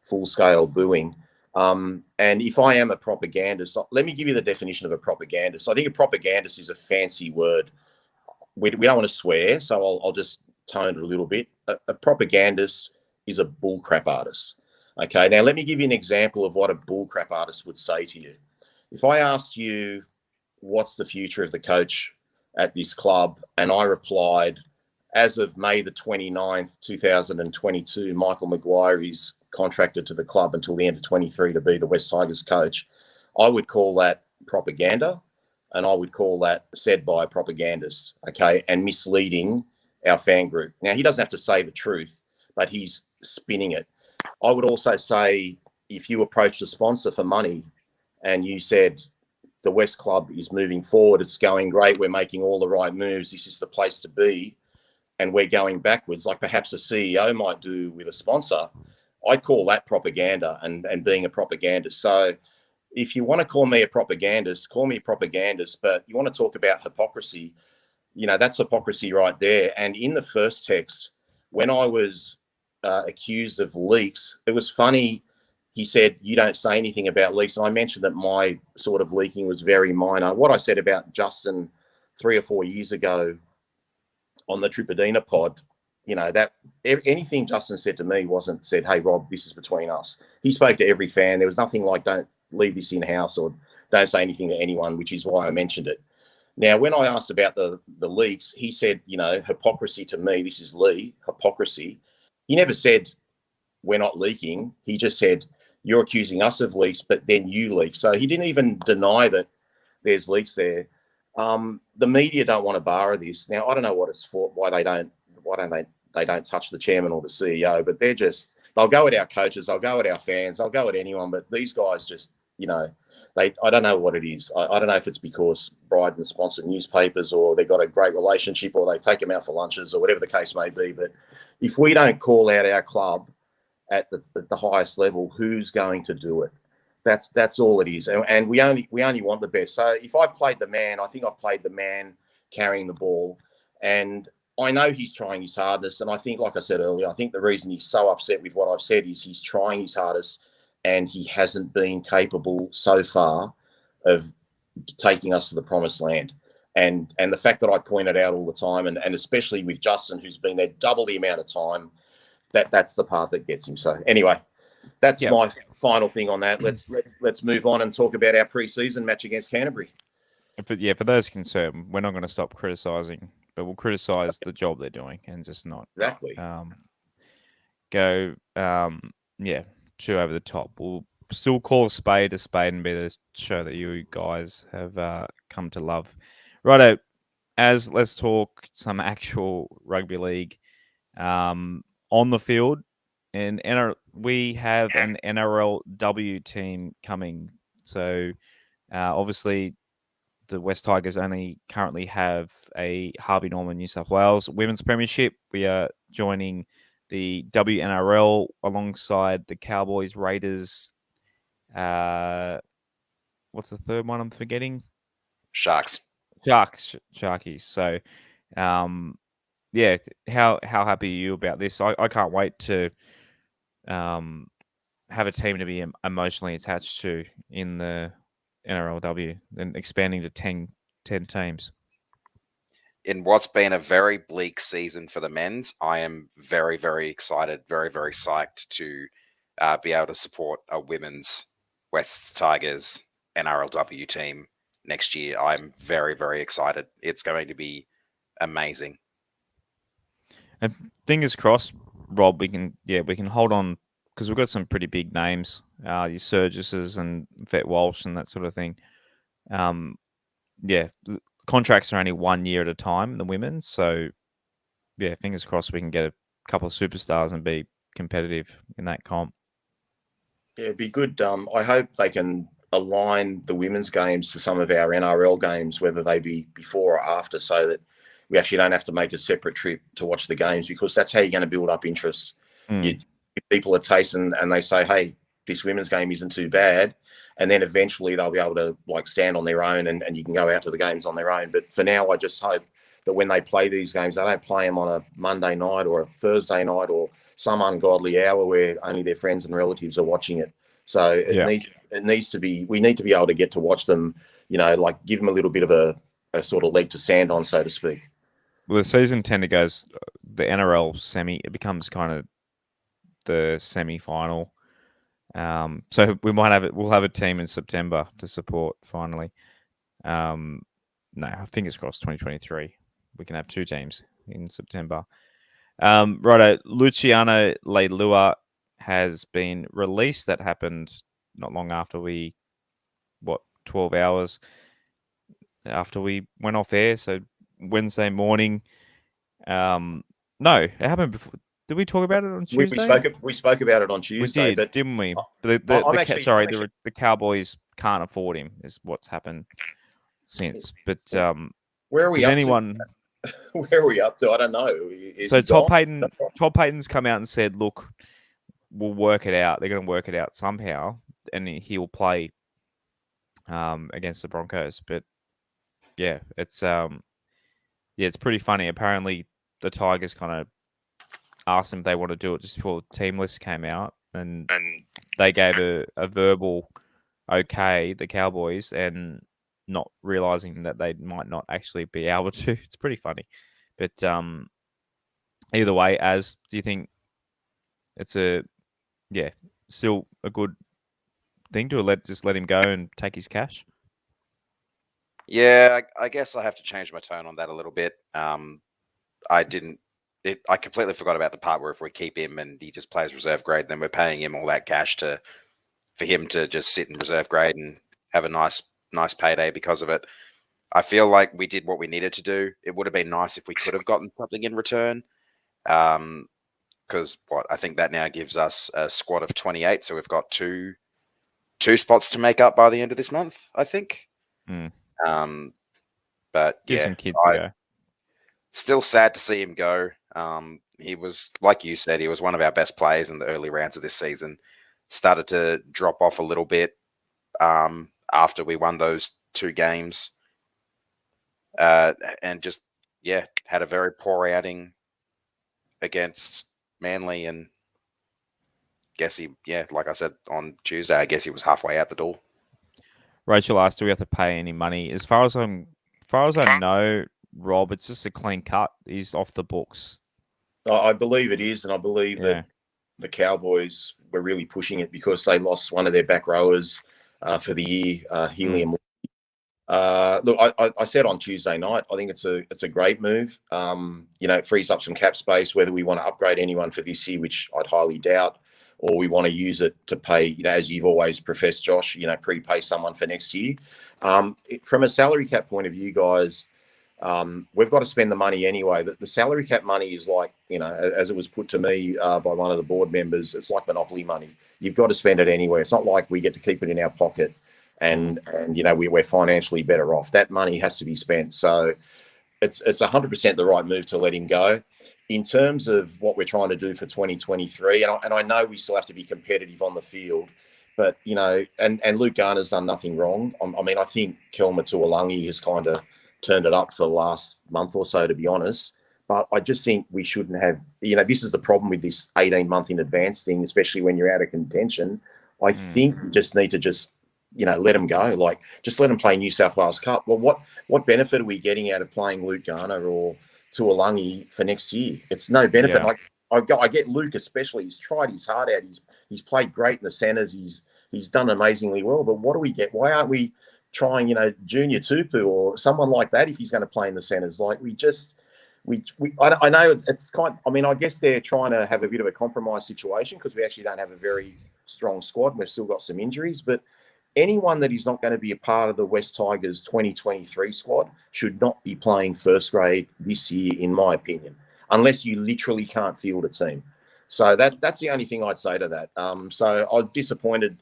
full-scale booing. And if I am a propagandist, let me give you the definition of a propagandist. I think a propagandist is a fancy word. We don't want to swear, so I'll just tone it a little bit. A propagandist is a bullcrap artist. Okay, now let me give you an example of what a bullcrap artist would say to you. If I asked you, what's the future of the coach at this club? And I replied, as of May the 29th, 2022, Michael Maguire is contracted to the club until the end of 23 to be the West Tigers coach. I would call that propaganda, and I would call that said by a propagandist, okay, and misleading our fan group. Now, he doesn't have to say the truth, but he's spinning it. I would also say if you approached a sponsor for money and you said, the West Club is moving forward, it's going great, we're making all the right moves, this is the place to be, and we're going backwards, like perhaps a CEO might do with a sponsor, I'd call that propaganda and being a propagandist. So if you want to call me a propagandist, call me a propagandist, but you want to talk about hypocrisy, that's hypocrisy right there. And in the first text, when I was accused of leaks, it was funny. He said, you don't say anything about leaks. And I mentioned that my sort of leaking was very minor. What I said about Justin 3 or 4 years ago on the Tripadina pod, that anything Justin said to me wasn't said, hey, Rob, this is between us. He spoke to every fan. There was nothing like, don't leave this in-house or don't say anything to anyone, which is why I mentioned it. Now, when I asked about the leaks, he said, hypocrisy to me, this is Lee, hypocrisy. He never said, we're not leaking. He just said, you're accusing us of leaks, but then you leak. So he didn't even deny that there's leaks there. The media don't want a bar of this. Now, I don't know what it's for, why they don't touch the chairman or the CEO, but they'll go at our coaches, they'll go at our fans, they'll go at anyone, but these guys just, I don't know what it is. I don't know if it's because Bryden sponsored newspapers or they got a great relationship or they take them out for lunches or whatever the case may be. But if we don't call out our club at the highest level, who's going to do it? That's all it is. And we only want the best. So if I've played the man, I think I've played the man carrying the ball. And I know he's trying his hardest. And I think, like I said earlier, I think the reason he's so upset with what I've said is he's trying his hardest and he hasn't been capable so far of taking us to the promised land. And the fact that I point it out all the time, and especially with Justin, who's been there double the amount of time, that's the part that gets him. So anyway, that's my final thing on that. Let's move on and talk about our pre-season match against Canterbury. But for those concerned, we're not going to stop criticising, but we'll criticise the job they're doing and just not go too over the top. We'll still call a spade and be the show that you guys have come to love. Righto, let's talk some actual rugby league on the field. And we have an NRLW team coming. So obviously the West Tigers only currently have a Harvey Norman New South Wales Women's Premiership. We are joining the WNRL alongside the Cowboys, Raiders. What's the third one I'm forgetting? Sharkies. So, how happy are you about this? I can't wait to have a team to be emotionally attached to in the NRLW and expanding to 10 teams. In what's been a very bleak season for the men's, I am very, very excited, very, very psyched to be able to support a women's West Tigers NRLW team next year. I'm very, very excited. It's going to be amazing. And fingers crossed, Rob, we can hold on because we've got some pretty big names, your Surgises and Vet Walsh and that sort of thing. Contracts are only 1 year at a time in the women. So, fingers crossed we can get a couple of superstars and be competitive in that comp. Yeah, it'd be good. I hope they can align the women's games to some of our NRL games, whether they be before or after, so that we actually don't have to make a separate trip to watch the games, because that's how you're going to build up interest. You give people a taste and they say, hey, this women's game isn't too bad. And then eventually they'll be able to like stand on their own and you can go out to the games on their own. But for now, I just hope that when they play these games, they don't play them on a Monday night or a Thursday night or some ungodly hour where only their friends and relatives are watching it. So it needs to be, we need to be able to get to watch them, you know, like give them a little bit of a sort of leg to stand on, so to speak. Well, the season 10 goes, the NRL semi, it becomes kind of the semi-final. So we might have it. We'll have a team in September to support finally. No, fingers crossed. 2023, we can have two teams in September. Righto, Luciano Leilua has been released. That happened not long after 12 hours after we went off air. So Wednesday morning. No, it happened before. Did we talk about it on Tuesday? We spoke about it on Tuesday. We did, didn't we? The Cowboys can't afford him, is what's happened since. But where are we up anyone? To? Where are we up to? I don't know. So Todd Payton's come out and said, "Look, we'll work it out. They're going to work it out somehow, and he'll play against the Broncos." But yeah, it's pretty funny. Apparently, the Tigers kind of asked them if they want to do it just before the team list came out, and they gave a verbal okay, the Cowboys, and not realizing that they might not actually be able to. It's pretty funny. But either way, do you think it's still a good thing to let him go and take his cash? Yeah, I guess I have to change my tone on that a little bit. I completely forgot about the part where if we keep him and he just plays reserve grade, then we're paying him all that cash for him to just sit in reserve grade and have a nice payday because of it. I feel like we did what we needed to do. It would have been nice if we could have gotten something in return. Because I think that now gives us a squad of 28, so we've got two spots to make up by the end of this month, I think. But Give yeah, some kids to go. Still sad to see him go. He was, like you said, he was one of our best players in the early rounds of this season. Started to drop off a little bit after we won those two games. And just, had a very poor outing against Manly. And guess like I said on Tuesday, I guess he was halfway out the door. Rachel asked, do we have to pay any money? As far as I know, Rob, it's just a clean cut. He's off the books. I believe it is, and I believe that the Cowboys were really pushing it because they lost one of their back rowers for the year, Helium. Look, I said on Tuesday night, I think it's a great move. It frees up some cap space, whether we want to upgrade anyone for this year, which I'd highly doubt, or we want to use it to pay, as you've always professed, Josh, prepay someone for next year. From a salary cap point of view, guys, we've got to spend the money anyway. The salary cap money is like, as it was put to me by one of the board members, it's like monopoly money. You've got to spend it anywhere. It's not like we get to keep it in our pocket and we're financially better off. That money has to be spent. So it's 100% the right move to let him go. In terms of what we're trying to do for 2023, and I know we still have to be competitive on the field, but, and Luke Garner's done nothing wrong. I think Kelma Tuolangi has kind of turned it up for the last month or so, to be honest. But I just think we shouldn't have, this is the problem with this 18-month in advance thing, especially when you're out of contention. I think you just need to let him go. Like, just let him play New South Wales Cup. Well, what benefit are we getting out of playing Luke Garner or Tuolangi for next year? It's no benefit. Yeah. I get Luke especially. He's tried his heart out. He's played great in the centres. He's done amazingly well. But what do we get? Why aren't we trying, Junior Tupu or someone like that if he's going to play in the centres? Like, I know it's I guess they're trying to have a bit of a compromise situation because we actually don't have a very strong squad and we've still got some injuries. But anyone that is not going to be a part of the West Tigers 2023 squad should not be playing first grade this year, in my opinion, unless you literally can't field a team. So that's the only thing I'd say to that. So I'm disappointed.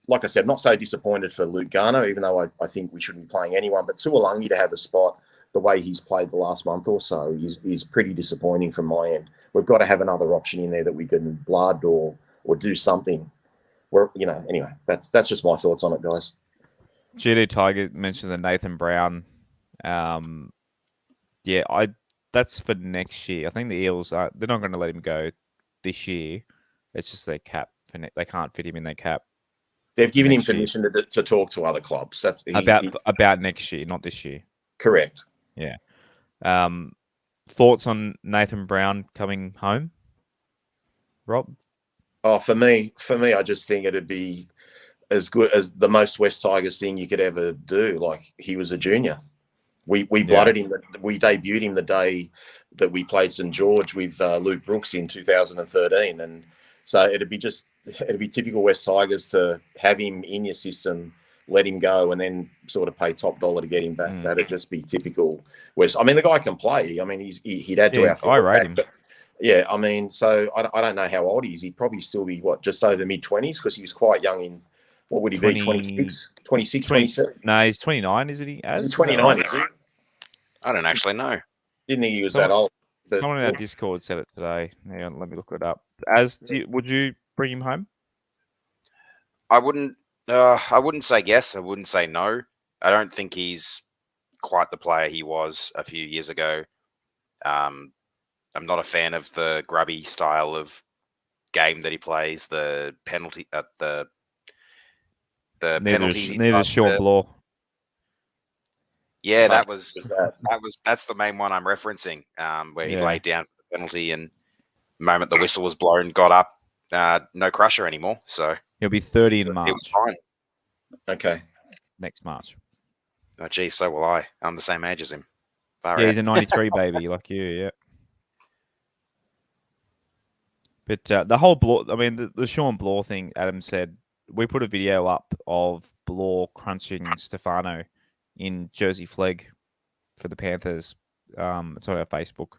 Like I said, not so disappointed for Luke Garner, even though I think we shouldn't be playing anyone. But Tuolangi to have a spot the way he's played the last month or so is pretty disappointing from my end. We've got to have another option in there that we can blood or do something. Where, anyway, that's just my thoughts on it, guys. GD Tiger mentioned the Nathan Brown. That's for next year. I think the Eels they're not going to let him go this year. It's just their cap. They can't fit him in their cap. They've given him permission to talk to other clubs. That's about next year, not this year. Correct. Yeah. Thoughts on Nathan Brown coming home, Rob? Oh, for me, I just think it'd be as good as the most West Tigers thing you could ever do. Like, he was a junior. We blooded him. We debuted him the day that we played St George with Luke Brooks in 2013, and so it'd be typical West Tigers to have him in your system, let him go, and then sort of pay top dollar to get him back. That'd just be typical West. I mean, the guy can play. I mean, he'd add to our. I rate him. Yeah, I mean, so I don't know how old he is. He'd probably still be, just over mid-20s, because he was quite young in, what would he be, 26, 27? No, he's 29, isn't he? Is he 29, is he? I don't actually know. Didn't think he was that old. Someone in our Discord said it today. Hang on, let me look it up. Would you bring him home? I wouldn't say yes. I wouldn't say no. I don't think he's quite the player he was a few years ago. I'm not a fan of the grubby style of game that he plays. The penalty at the penalty. Neither Sean Bloor. Yeah, that's the main one I'm referencing. Where he laid down for the penalty, and the moment the whistle was blown, got up. No crusher anymore. So he'll be 30 in March. It was fine. Okay. Next March. Oh, geez, so will I. I'm the same age as him. He's a 93 baby, like you, yeah. But the whole Bloor, I mean, the Sean Bloor thing, Adam said, we put a video up of Bloor crunching Stefano in Jersey Flegg for the Panthers. It's on our Facebook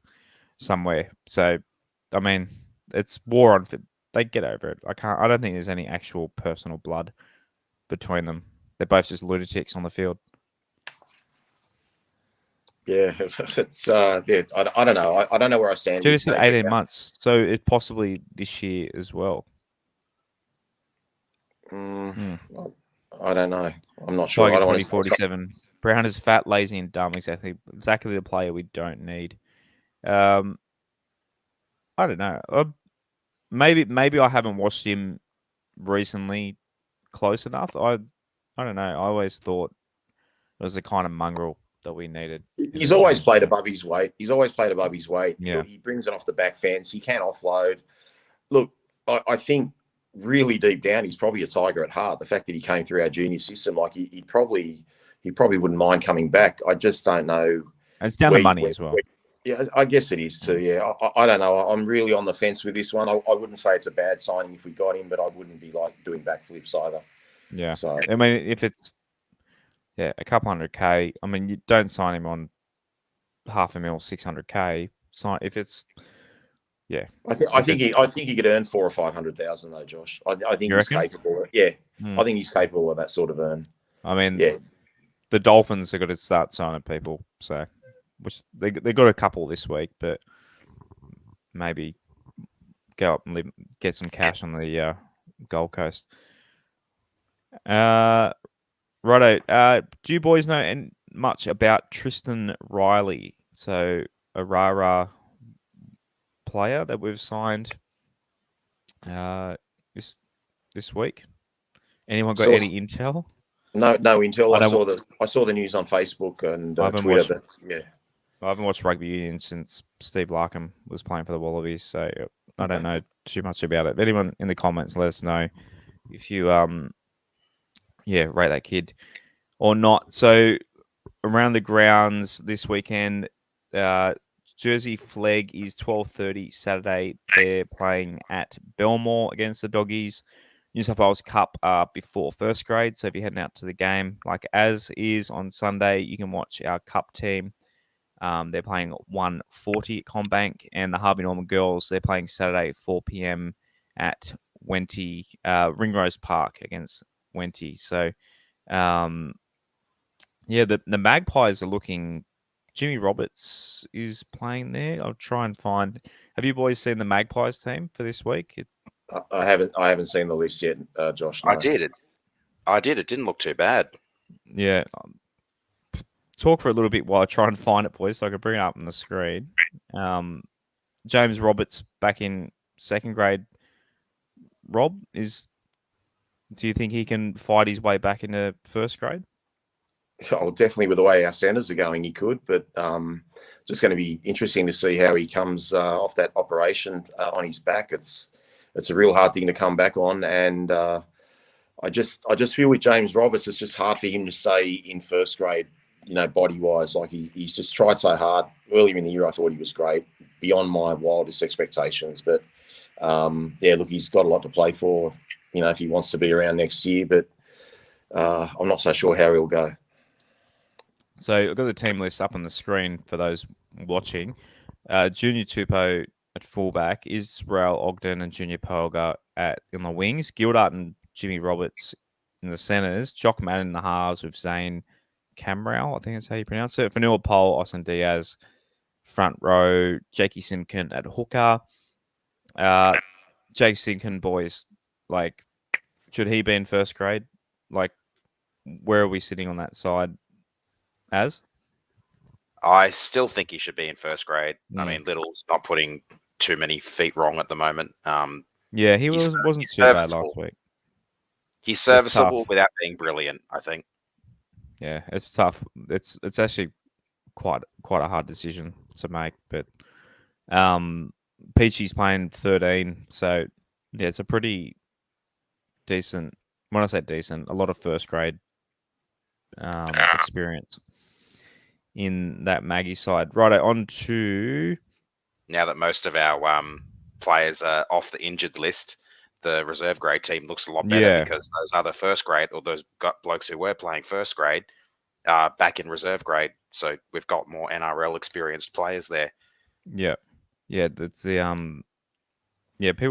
somewhere. So, I mean, it's war on. They get over it. I don't think there's any actual personal blood between them. They're both just lunatics on the field. Yeah, it's I don't know. I don't know where I stand. Just 18 months, so it possibly this year as well. I don't know. I'm not sure. Tiger 2047. Brown is fat, lazy, and dumb. Exactly the player we don't need. I don't know. Maybe I haven't watched him recently close enough. I don't know. I always thought it was the kind of mongrel that we needed. He's always played above his weight. Yeah. He brings it off the back fence. He can offload. Look, I think really deep down, he's probably a Tiger at heart. The fact that he came through our junior system, like he probably wouldn't mind coming back. I just don't know. And it's down to money as well. Yeah, I guess it is too. Yeah, I don't know. I'm really on the fence with this one. I wouldn't say it's a bad signing if we got him, but I wouldn't be like doing backflips either. Yeah. So I mean, if it's a couple $100K, I mean, you don't sign him on $500,000, $600K. Sign if it's I think he could earn 400,000 or 500,000 though, Josh. I think he's capable. I think he's capable of that sort of earn. I mean, the Dolphins are going to start signing people, so which they got a couple this week, but maybe go up and get some cash on the Gold Coast. Righto. Do you boys know much about Tristan Riley? So a rah player that we've signed this week. Anyone got any intel? No intel. I saw the news on Facebook and Twitter. I haven't watched rugby union since Steve Larkham was playing for the Wallabies, so I don't know too much about it. Anyone in the comments, let us know if you rate that kid or not. So around the grounds this weekend, Jersey Flegg is 12:30 Saturday. They're playing at Belmore against the Doggies. New South Wales Cup before first grade. So if you're heading out to the game, like as is on Sunday, you can watch our Cup team They're playing 1:40 at Combank, and the Harvey Norman girls, they're playing Saturday at 4 p.m. at Ringrose Park against Wenty. So, the Magpies are looking. Jimmy Roberts is playing there. I'll try and find. Have you boys seen the Magpies team for this week? I haven't seen the list yet, Josh. No. I did. It didn't look too bad. Yeah. Talk for a little bit while I try and find it, boys, so I can bring it up on the screen. James Roberts back in second grade. Rob, do you think he can fight his way back into first grade? Oh, definitely with the way our centres are going, he could. But just going to be interesting to see how he comes off that operation on his back. It's a real hard thing to come back on, and I just feel with James Roberts, it's just hard for him to stay in first grade. Body wise, like he's just tried so hard. Earlier in the year, I thought he was great, beyond my wildest expectations. But look, he's got a lot to play for. If he wants to be around next year, but I'm not so sure how he'll go. So I've got the team list up on the screen for those watching. Junior Tupou at fullback, Israel Ogden and Junior Polga in the wings, Gildart and Jimmy Roberts in the centres, Jock Madden in the halves with Zane Camrell, I think that's how you pronounce it. Fanua Pole, Austin Diaz, front row, Jakey Simkin at hooker. Jake Simkin, boys, like, should he be in first grade? Like, where are we sitting on that side? I still think he should be in first grade. I mean, Little's not putting too many feet wrong at the moment. He wasn't too bad last week. He's serviceable without being brilliant, I think. Yeah, it's tough. It's actually quite a hard decision to make. But Peachy's playing 13, so yeah, it's a pretty decent. When I say decent, a lot of first grade experience in that Maggie side. Righto, on to... Now that most of our players are off the injured list, the reserve grade team looks a lot better because those other first grade, or those blokes who were playing first grade, are back in reserve grade. So we've got more NRL experienced players there. Yeah. Yeah, that's the...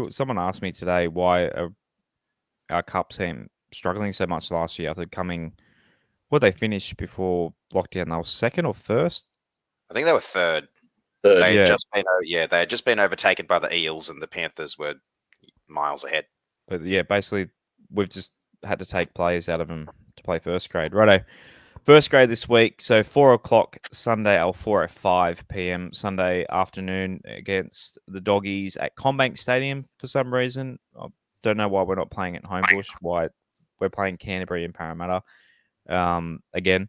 someone asked me today why our Cup team struggling so much last year after coming... What they finished before lockdown? They were second or first? I think they were third. They had just been overtaken by the Eels, and the Panthers were miles ahead. But yeah, basically, we've just had to take players out of them to play first grade. Righto. First grade this week. So 4:00 Sunday, or 4:05 p.m. Sunday afternoon against the Doggies at Combank Stadium for some reason. I don't know why we're not playing at Homebush, why we're playing Canterbury and Parramatta. Again.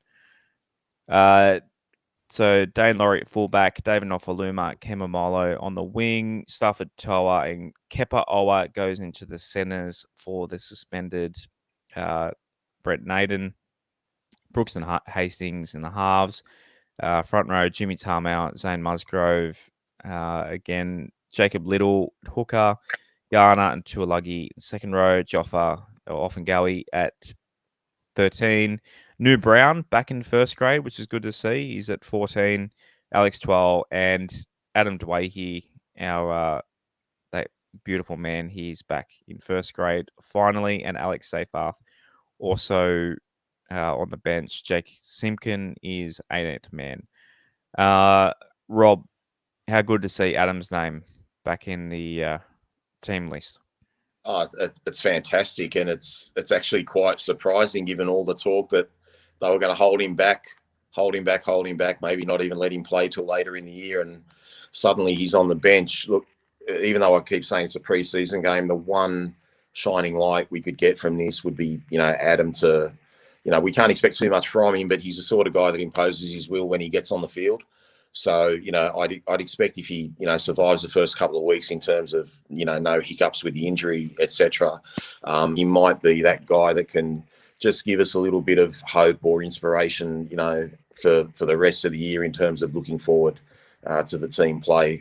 So Dane Laurie at fullback, David Nofaluma, Kemamolo on the wing, Stafford Toa and Kepa Owa goes into the centres for the suspended Brett Naden, Brooks and Hastings in the halves. Front row, Jimmy Tarmow, Zane Musgrove, again, Jacob Little, hooker, Garner and Tuolagi. Second row, Joffa Offengawi at 13. New Brown back in first grade, which is good to see. He's at 14. Alex 12 and Adam Doueihi, our that beautiful man. He's back in first grade finally, and Alex Seyfarth also on the bench. Jake Simkin is 18th man. Rob, how good to see Adam's name back in the team list. Oh, it's fantastic, and it's actually quite surprising given all the talk that they were going to hold him back, maybe not even let him play till later in the year, and suddenly he's on the bench. Look, even though I keep saying it's a preseason game, the one shining light we could get from this would be, Adam to, we can't expect too much from him, but he's the sort of guy that imposes his will when he gets on the field. So, I'd expect if he, survives the first couple of weeks in terms of, no hiccups with the injury, etc., he might be that guy that can just give us a little bit of hope or inspiration, for the rest of the year in terms of looking forward to the team play.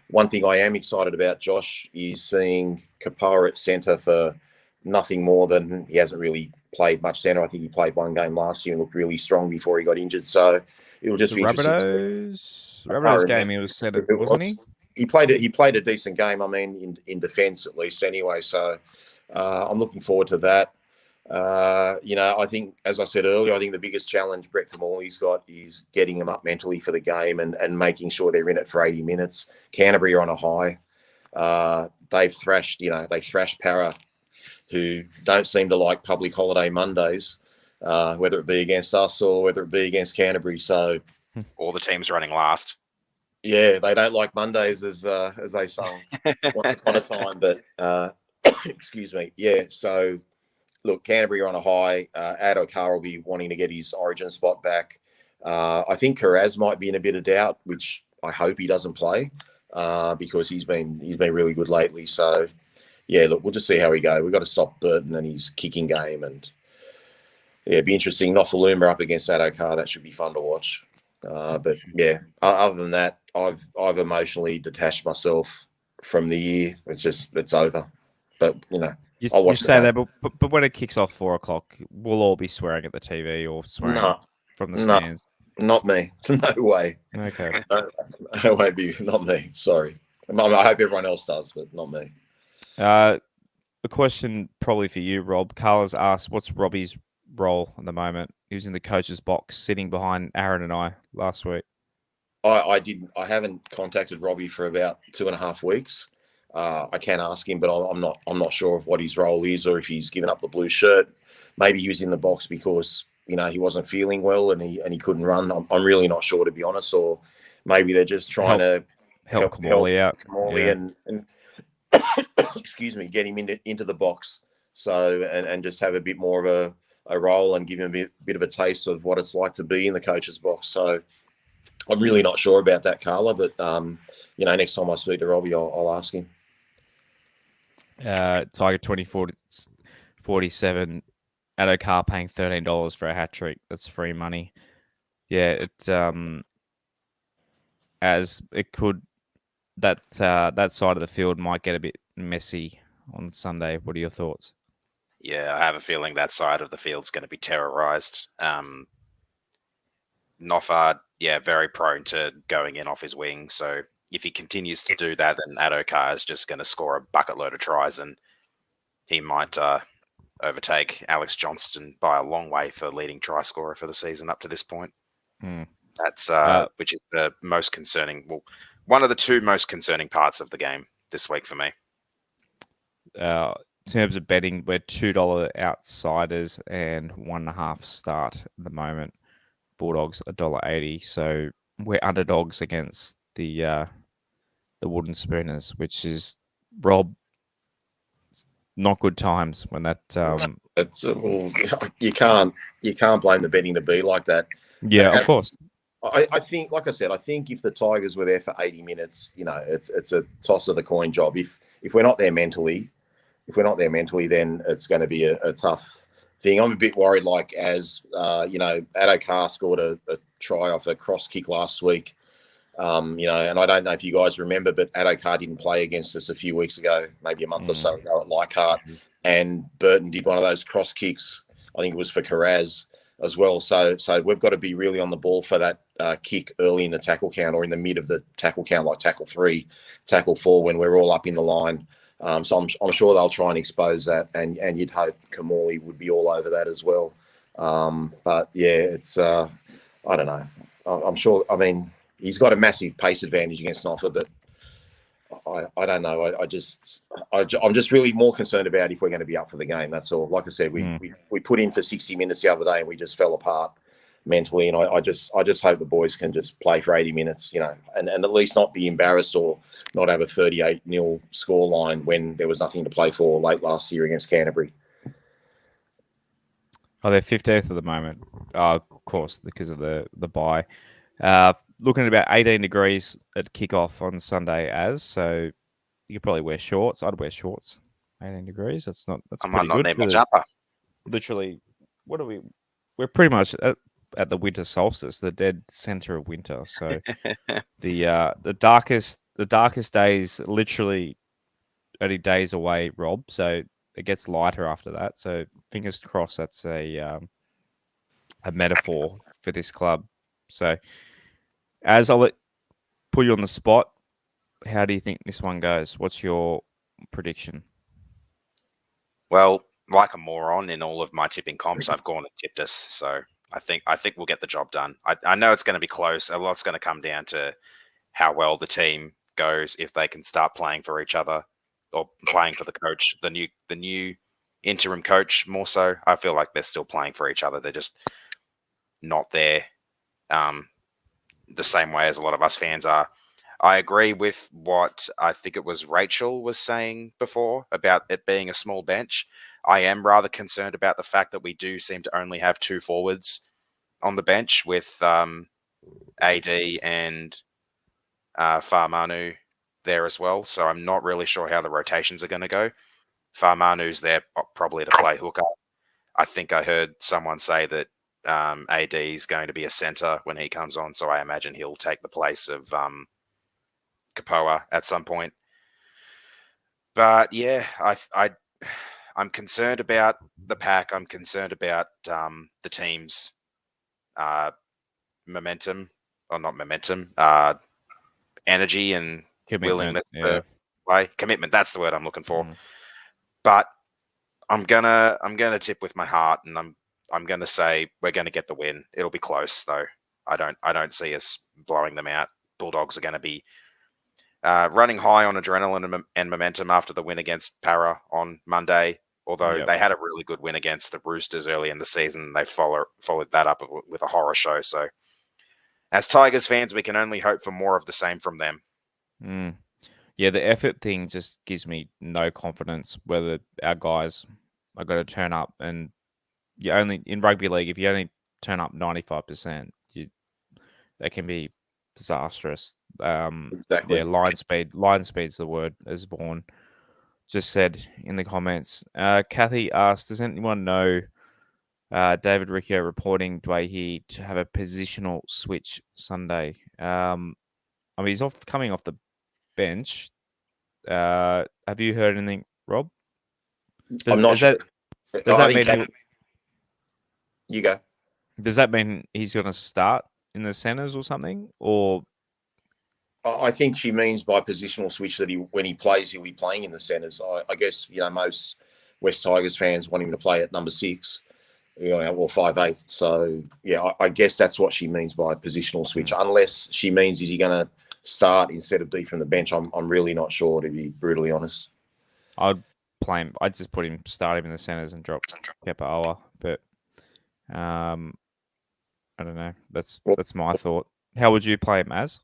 One thing I am excited about, Josh, is seeing Kapara at centre for nothing more than he hasn't really played much centre. I think he played one game last year and looked really strong before he got injured. So it'll just The be interesting. Rabbitohs game he was centered, wasn't he? He played a decent game. I mean, in defence at least, anyway. So I'm looking forward to that. I think, as I said earlier, I think the biggest challenge Brett Camorley's got is getting them up mentally for the game and making sure they're in it for 80 minutes. Canterbury are on a high. They thrashed Para, who don't seem to like public holiday Mondays, whether it be against us or whether it be against Canterbury. So all the teams running last. Yeah, they don't like Mondays, as they sung once upon a time. But excuse me. Yeah. So look, Canterbury are on a high. Addo-Carr will be wanting to get his origin spot back. I think Karaz might be in a bit of doubt, which I hope he doesn't play because he's been really good lately. So yeah, look, we'll just see how we go. We've got to stop Burton and his kicking game, and yeah, it'd be interesting. Nofaluma up against Addo-Carr. That should be fun to watch. But yeah, other than that, I've emotionally detached myself from the year. It's over. But I'll watch say that, but when it kicks off 4:00, we'll all be swearing at the TV or swearing from the stands. Not me. No way. Okay. I won't be. Not me. Sorry. I hope everyone else does, but not me. A question probably for you, Rob. Carla's asked, what's Robbie's role at the moment? He was in the coach's box, sitting behind Aaron and I last week. I haven't contacted Robbie for about 2.5 weeks. I can ask him, but I'm not sure of what his role is or if he's given up the blue shirt. Maybe he was in the box because he wasn't feeling well and he couldn't run. I'm really not sure, to be honest. Or maybe they're just trying to help Camorley out. Camorley and excuse me, get him into the box. So and just have a bit more of a role and give him a bit of a taste of what it's like to be in the coach's box. So I'm really not sure about that, Carla. But next time I speak to Robbie, I'll ask him. Tiger 2047, Addo-Carr paying $13 for a hat trick. That's free money. Yeah, as it could, that side of the field might get a bit messy on Sunday. What are your thoughts? Yeah, I have a feeling that side of the field's going to be terrorised. Noffard, very prone to going in off his wing. So if he continues to do that, then Addo-Carr is just going to score a bucket load of tries, and he might overtake Alex Johnston by a long way for leading try scorer for the season up to this point. That's which is the most concerning. Well, one of the two most concerning parts of the game this week for me. In terms of betting, we're $2 outsiders and 1.5 start at the moment. Bulldogs $1.80, so we're underdogs against the Wooden Spooners, which is, Rob, not good times when that. It's you can't blame the betting to be like that. Yeah, of course. I think, like I said, I think if the Tigers were there for 80 minutes, it's a toss of the coin job. If we're not there mentally, then it's going to be a tough thing. I'm a bit worried, as Addo-Carr scored a try off a cross kick last week. And I don't know if you guys remember, but Addo-Carr didn't play against us a few weeks ago, maybe a month or so ago at Leichhardt, and Burton did one of those cross kicks. I think it was for Karaz as well. So we've got to be really on the ball for that kick early in the tackle count or in the mid of the tackle count, like tackle 3, tackle 4, when we're all up in the line. So I'm sure they'll try and expose that, and you'd hope Camorley would be all over that as well. But yeah, it's I don't know. I'm sure. I mean, he's got a massive pace advantage against Noffa, but I don't know. I'm just really more concerned about if we're going to be up for the game. That's all. Like I said, we put in for 60 minutes the other day and we just fell apart mentally. And I just hope the boys can just play for 80 minutes, and at least not be embarrassed or not have a 38-0 scoreline when there was nothing to play for late last year against Canterbury. Oh, they're 15th at the moment. Of course, because of the bye. Looking at about 18 degrees at kickoff on Sunday, so you could probably wear shorts. I'd wear shorts. 18 degrees. That's I pretty might not good. need my jumper. Literally, what are we? We're pretty much at the winter solstice, the dead center of winter. So the darkest days, literally only days away, Rob. So it gets lighter after that. So fingers crossed that's a metaphor for this club So, as I'll put you on the spot, how do you think this one goes? What's your prediction? Well, like a moron in all of my tipping comps, I've gone and tipped us. So I think we'll get the job done. I know it's going to be close. A lot's going to come down to how well the team goes, if they can start playing for each other or playing for the coach, the new interim coach more so. I feel like they're still playing for each other. They're just not there the same way as a lot of us fans are. I agree with what I think it was Rachel was saying before about it being a small bench. I am rather concerned about the fact that we do seem to only have 2 forwards on the bench with AD and Farmanu there as well. So I'm not really sure how the rotations are going to go. Farmanu's there probably to play hooker. I think I heard someone say that AD is going to be a centre when he comes on, so I imagine he'll take the place of Kapoa at some point. But yeah, I'm concerned about the pack. I'm concerned about the team's momentum, or not momentum, energy and willingness to play. Commitment, that's the word I'm looking for. But I'm gonna tip with my heart, and I'm gonna say we're gonna get the win. It'll be close though. I don't see us blowing them out. Bulldogs are going to be running high on adrenaline and momentum after the win against Para on Monday. Although they had a really good win against the Roosters early in the season, they followed that up with a horror show. So, as Tigers fans, we can only hope for more of the same from them. Yeah, the effort thing just gives me no confidence whether our guys are going to turn up. And you only in rugby league, if you only turn up 95%, that can be disastrous. Exactly. Yeah, line speed's the word, as Vaughan just said in the comments. Kathy asked, does anyone know David Riccio reporting Doueihi to have a positional switch Sunday? I mean, he's coming off the bench. Have you heard anything, Rob? I'm not sure. Does that mean you go? Does that mean he's going to start in the centres or something? Or I think she means by positional switch that when he plays, he'll be playing in the centres. I guess most West Tigers fans want him to play at number 6, or 5'8". So yeah, I guess that's what she means by positional switch. Unless she means is he going to start instead of be from the bench? I'm really not sure, to be brutally honest. I'd play him. I'd just start him in the centres and drop Kepaoa. But I don't know. That's my thought. How would you play him as?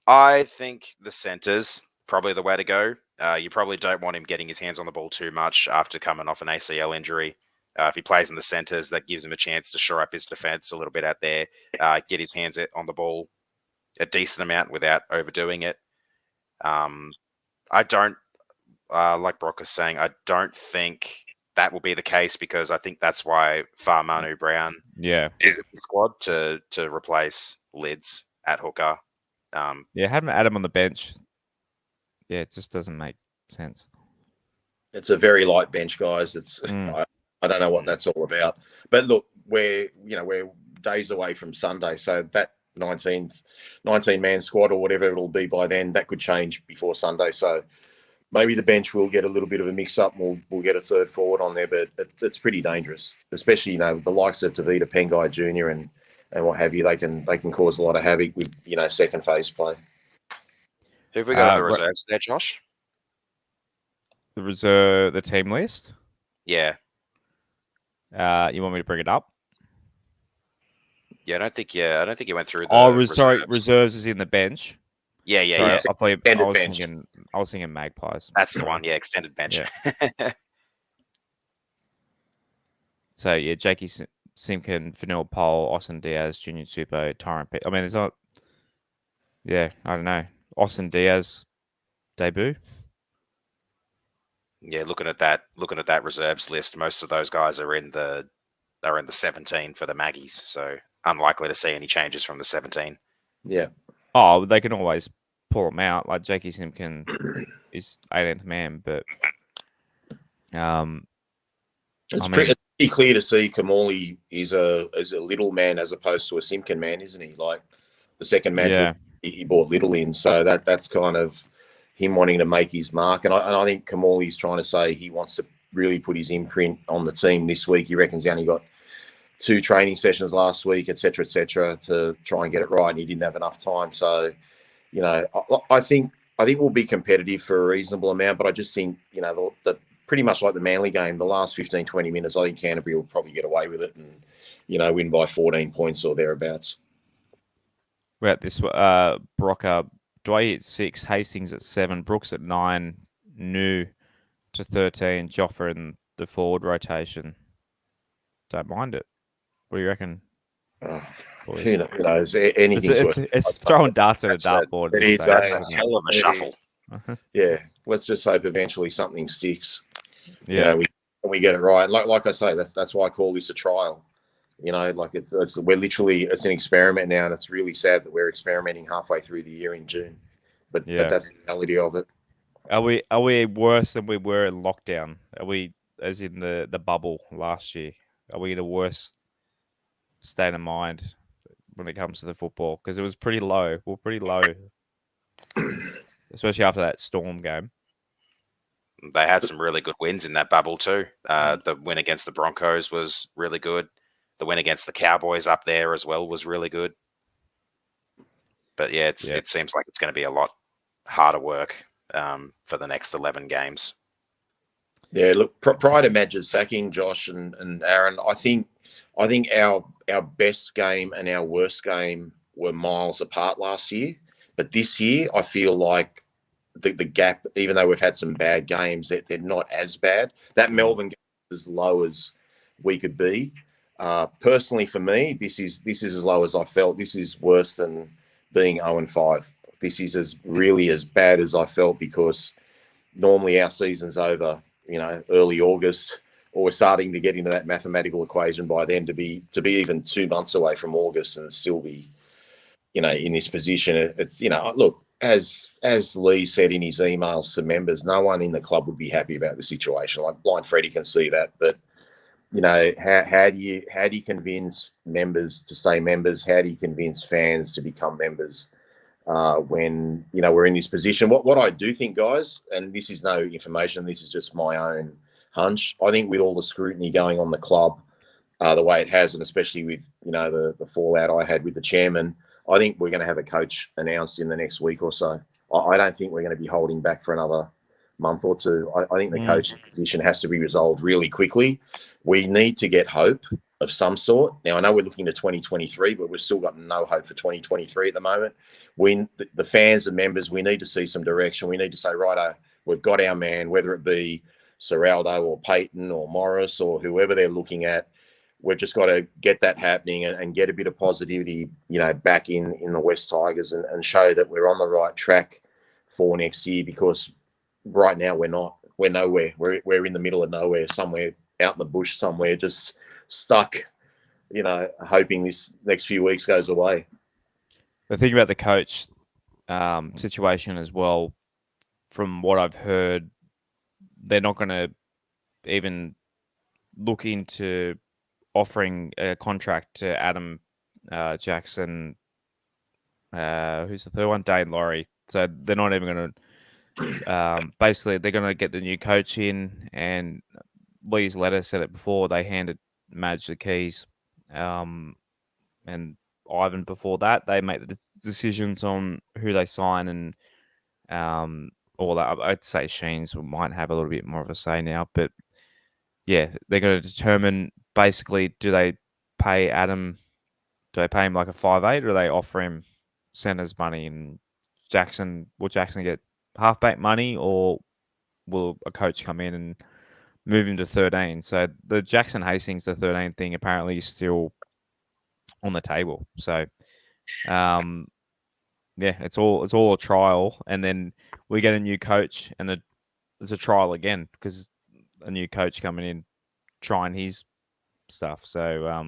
I think the centre's probably the way to go. You probably don't want him getting his hands on the ball too much after coming off an ACL injury. If he plays in the centres, that gives him a chance to shore up his defence a little bit out there, get his hands on the ball a decent amount without overdoing it. I don't, like Brock was saying, I don't think that will be the case, because I think that's why Farmanu Brown is in the squad to replace Lids at hooker. Having Adam on the bench, it just doesn't make sense. It's a very light bench, guys. It's I don't know what that's all about. But look, we're days away from Sunday, so that 19-man squad or whatever it'll be by then, that could change before Sunday. So maybe the bench will get a little bit of a mix-up. We'll get a third forward on there, but it's pretty dangerous, especially the likes of Tavita Pengai Jr. and what have you. They can cause a lot of havoc with second phase play. Who have we got on the reserves there, Josh? The team list? Yeah. You want me to bring it up? Yeah, I don't think you went through the reserves is in the bench. Yeah. I was thinking Magpies. That's the one, extended bench. Yeah. So yeah, Jakey Simkin, Vanilla Pole, Austin Diaz, Junior Supo, Tyron Pitt. I mean, there's not. Yeah, I don't know. Austin Diaz debut. Yeah, looking at that reserves list, most of those guys are in the 17 for the Maggies, so unlikely to see any changes from the 17. Yeah. Oh, they can always pull them out. Like Jakey Simkin is 18th man, but it's pretty clear to see Kamali is a little man as opposed to a Simkin man, isn't he? Like the second match, Yeah. he brought little in, so that's kind of him wanting to make his mark. And I think Kamali's trying to say he wants to really put his imprint on the team this week. He reckons he only got 2 training sessions last week, et cetera, to try and get it right, and he didn't have enough time. So, you know, I think we'll be competitive for a reasonable amount, but I just think, you know, the pretty much like the Manly game, the last 15, 20 minutes, I think Canterbury will probably get away with it and, you know, win by 14 points or thereabouts. We're at this Brocker, Doueihi at 6, Hastings at 7, Brooks at 9, New to 13, Joffa in the forward rotation. Don't mind it. What do you reckon? Who knows? Anything's it's throwing darts at a dartboard. It is a hell of a shuffle. Yeah, let's just hope eventually something sticks. Yeah, you know, we get it right. Like I say, that's why I call this a trial. You know, like it's it's an experiment now, and it's really sad that we're experimenting halfway through the year in June. But that's the reality of it. Are we worse than we were in lockdown? Are we, as in the bubble last year? Are we in a worse state of mind when it comes to the football? Because it was pretty low. We're pretty low, especially after that Storm game. They had some really good wins in that bubble too. The win against the Broncos was really good. The win against the Cowboys up there as well was really good. But yeah, it seems like it's going to be a lot harder work for the next 11 games. Yeah, look, prior to Madge's sacking, Josh and Aaron, I think our best game and our worst game were miles apart last year. But this year, I feel like the gap, even though we've had some bad games, they're not as bad. That Melbourne game is as low as we could be. Personally, for me, this is as low as I felt. This is worse than being 0-5. This is as bad as I felt, because normally our season's over, you know, early August, or we're starting to get into that mathematical equation by then, to be even 2 months away from August and still be, you know, in this position. It's, you know, look, as Lee said in his emails to members, no one in the club would be happy about the situation. Like Blind Freddie can see that, but you know, how do you convince members to stay members? How do you convince fans to become members when, you know, we're in this position? What I do think, guys, and this is no information, this is just my own hunch. I think with all the scrutiny going on the club, the way it has, and especially with, you know, the fallout I had with the chairman, I think we're going to have a coach announced in the next week or so. I don't think we're going to be holding back for another month or two. I think the coaching position has to be resolved really quickly. We need to get hope of some sort. Now, I know we're looking to 2023, but we've still got no hope for 2023 at the moment. The fans and members, we need to see some direction. We need to say, righto, we've got our man, whether it be Seraldo or Payton or Morris or whoever they're looking at. We've just got to get that happening and get a bit of positivity, you know, back in the West Tigers and show that we're on the right track for next year, because right now we're not. We're nowhere. We're in the middle of nowhere, somewhere out in the bush somewhere, just stuck, you know, hoping this next few weeks goes away. The thing about the coach situation as well, from what I've heard, they're not going to even look into offering a contract to Adam Jackson. Who's the third one? Dane Laurie. So they're not even going to. Basically, they're going to get the new coach in, and Lee's letter said it before. They handed Madge the keys, and Ivan before that. They make the decisions on who they sign and all that. I'd say Sheens might have a little bit more of a say now, but yeah, they're going to determine basically, do they pay Adam? Do they pay him like a 5'8", or do they offer him centers money? And will Jackson get halfback money, or will a coach come in and move him to 13? So the Jackson Hastings to 13 thing apparently is still on the table. So, yeah, it's all a trial, and then we get a new coach, and there's a trial again because a new coach coming in trying his stuff. So,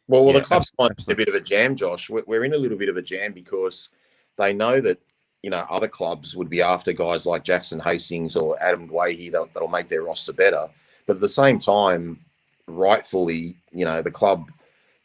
the club's in a bit of a jam, Josh. We're in a little bit of a jam because they know that, you know, other clubs would be after guys like Jackson Hastings or Adam Doueihi that'll make their roster better. But at the same time, rightfully, the club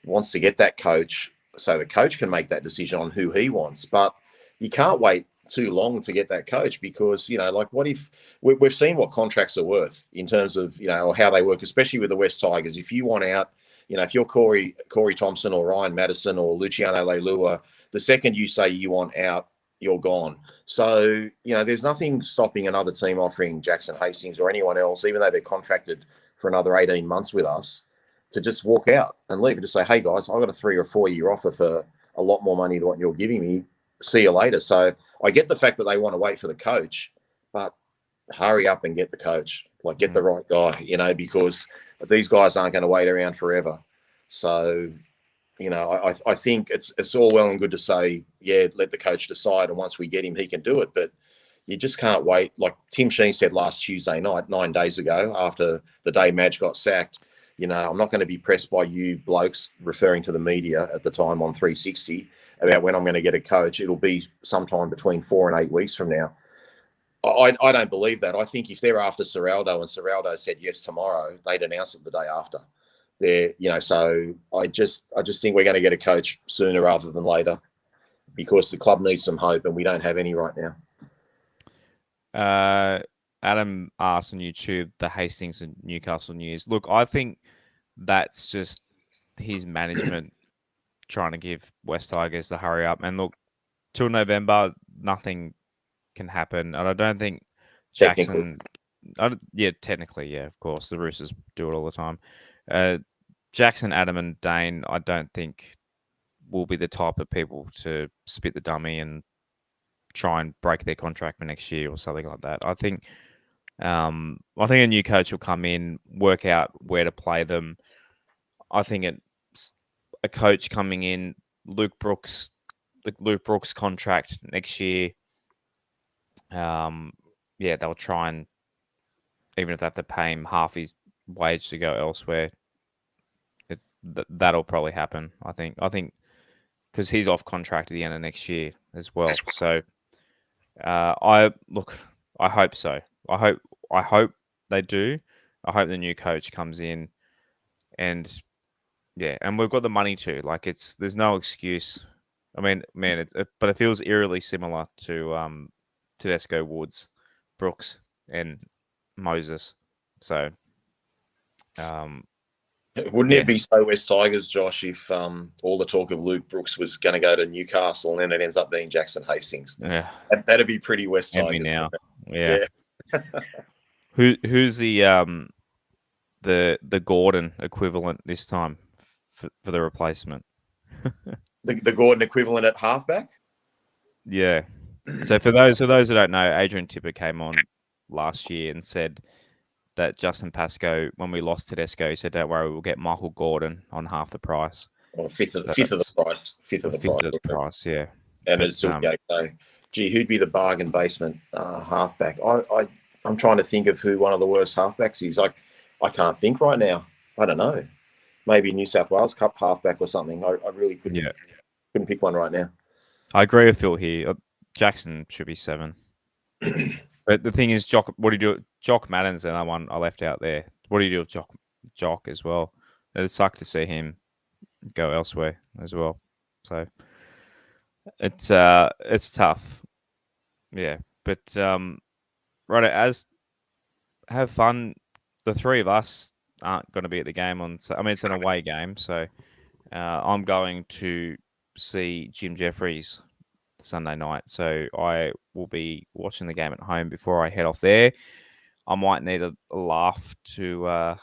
wants to get that coach so the coach can make that decision on who he wants. But you can't wait too long to get that coach because, what if we've seen what contracts are worth in terms of, or how they work, especially with the West Tigers. If you want out, if you're Corey Thompson or Ryan Madison or Luciano Leilua, the second you say you want out, you're gone. So, there's nothing stopping another team offering Jackson Hastings or anyone else, even though they're contracted for another 18 months with us, to just walk out and leave and just say, hey, guys, I've got a 3 or 4 year offer for a lot more money than what you're giving me. See you later. So I get the fact that they want to wait for the coach, but hurry up and get the coach. Get the right guy, because these guys aren't going to wait around forever. So, I think it's all well and good to say, yeah, let the coach decide. And once we get him, he can do it. But you just can't wait. Like Tim Sheen said last Tuesday night, 9 days ago, after the day Madge got sacked, I'm not going to be pressed by you blokes, referring to the media at the time on 360, about when I'm going to get a coach. It'll be sometime between 4 and 8 weeks from now. I don't believe that. I think if they're after Serraldo and Serraldo said yes tomorrow, they'd announce it the day after. So I just think we're going to get a coach sooner rather than later, because the club needs some hope and we don't have any right now. Adam asked on YouTube the Hastings and Newcastle news. Look, I think that's just his management trying to give West Tigers the hurry up. And look, till November, nothing can happen. And I don't think Jackson... Technically, yeah, of course. The Roosters do it all the time. Jackson, Adam and Dane, I don't think will be the type of people to spit the dummy and try and break their contract for next year or something like that. I think a new coach will come in, work out where to play them. I think it's a coach coming in, Luke Brooks contract next year. They'll try and, even if they have to pay him half his wage to go elsewhere, that'll probably happen. I think because he's off contract at the end of next year as well. So I hope so. I hope they do. I hope the new coach comes in, and we've got the money too. There's no excuse. I mean, man, but it feels eerily similar to Tedesco, Woods, Brooks, and Moses. So, wouldn't it be so West Tigers, Josh, if all the talk of Luke Brooks was going to go to Newcastle and then it ends up being Jackson Hastings? Yeah, that'd be pretty West Tigers now. Yeah. Who's the Gordon equivalent this time for the replacement? the Gordon equivalent at halfback? Yeah. So for those who don't know, Adrian Tipper came on last year and said that Justin Pascoe, when we lost Tedesco, he said, "Don't worry, we'll get Michael Gordon on half the price." Or fifth of the price. Yeah. And it's still okay. Gee, who'd be the bargain basement halfback? I'm trying to think of who one of the worst halfbacks is. I can't think right now. I don't know. Maybe New South Wales Cup halfback or something. I really couldn't pick one right now. I agree with Phil here. Jackson should be 7. But the thing is, Jock, what do you do? Jock Madden's another one I left out there. What do you do with Jock as well? It'd suck to see him go elsewhere as well. So it's tough. Yeah. But right, have fun. The 3 of us aren't going to be at the game it's an away game, so I'm going to see Jim Jeffries Sunday night, so I will be watching the game at home before I head off there. I might need a laugh to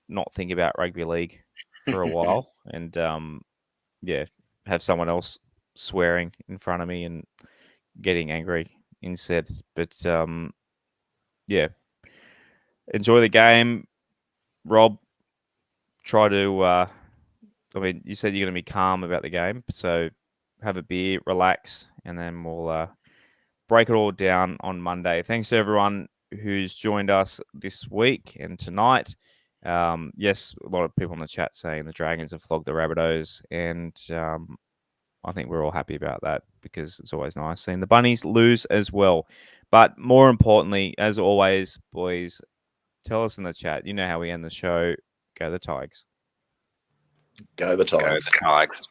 not think about rugby league for a while, and have someone else swearing in front of me and getting angry instead. But enjoy the game, Rob. Try to. You said you're going to be calm about the game, so have a beer, relax, and then we'll break it all down on Monday. Thanks to everyone who's joined us this week and tonight. Yes, a lot of people in the chat saying the Dragons have flogged the Rabbitohs, and I think we're all happy about that because it's always nice seeing the Bunnies lose as well. But more importantly, as always, boys, tell us in the chat. You know how we end the show. Go the Tigers. Go the Go Tigers. the Tigers.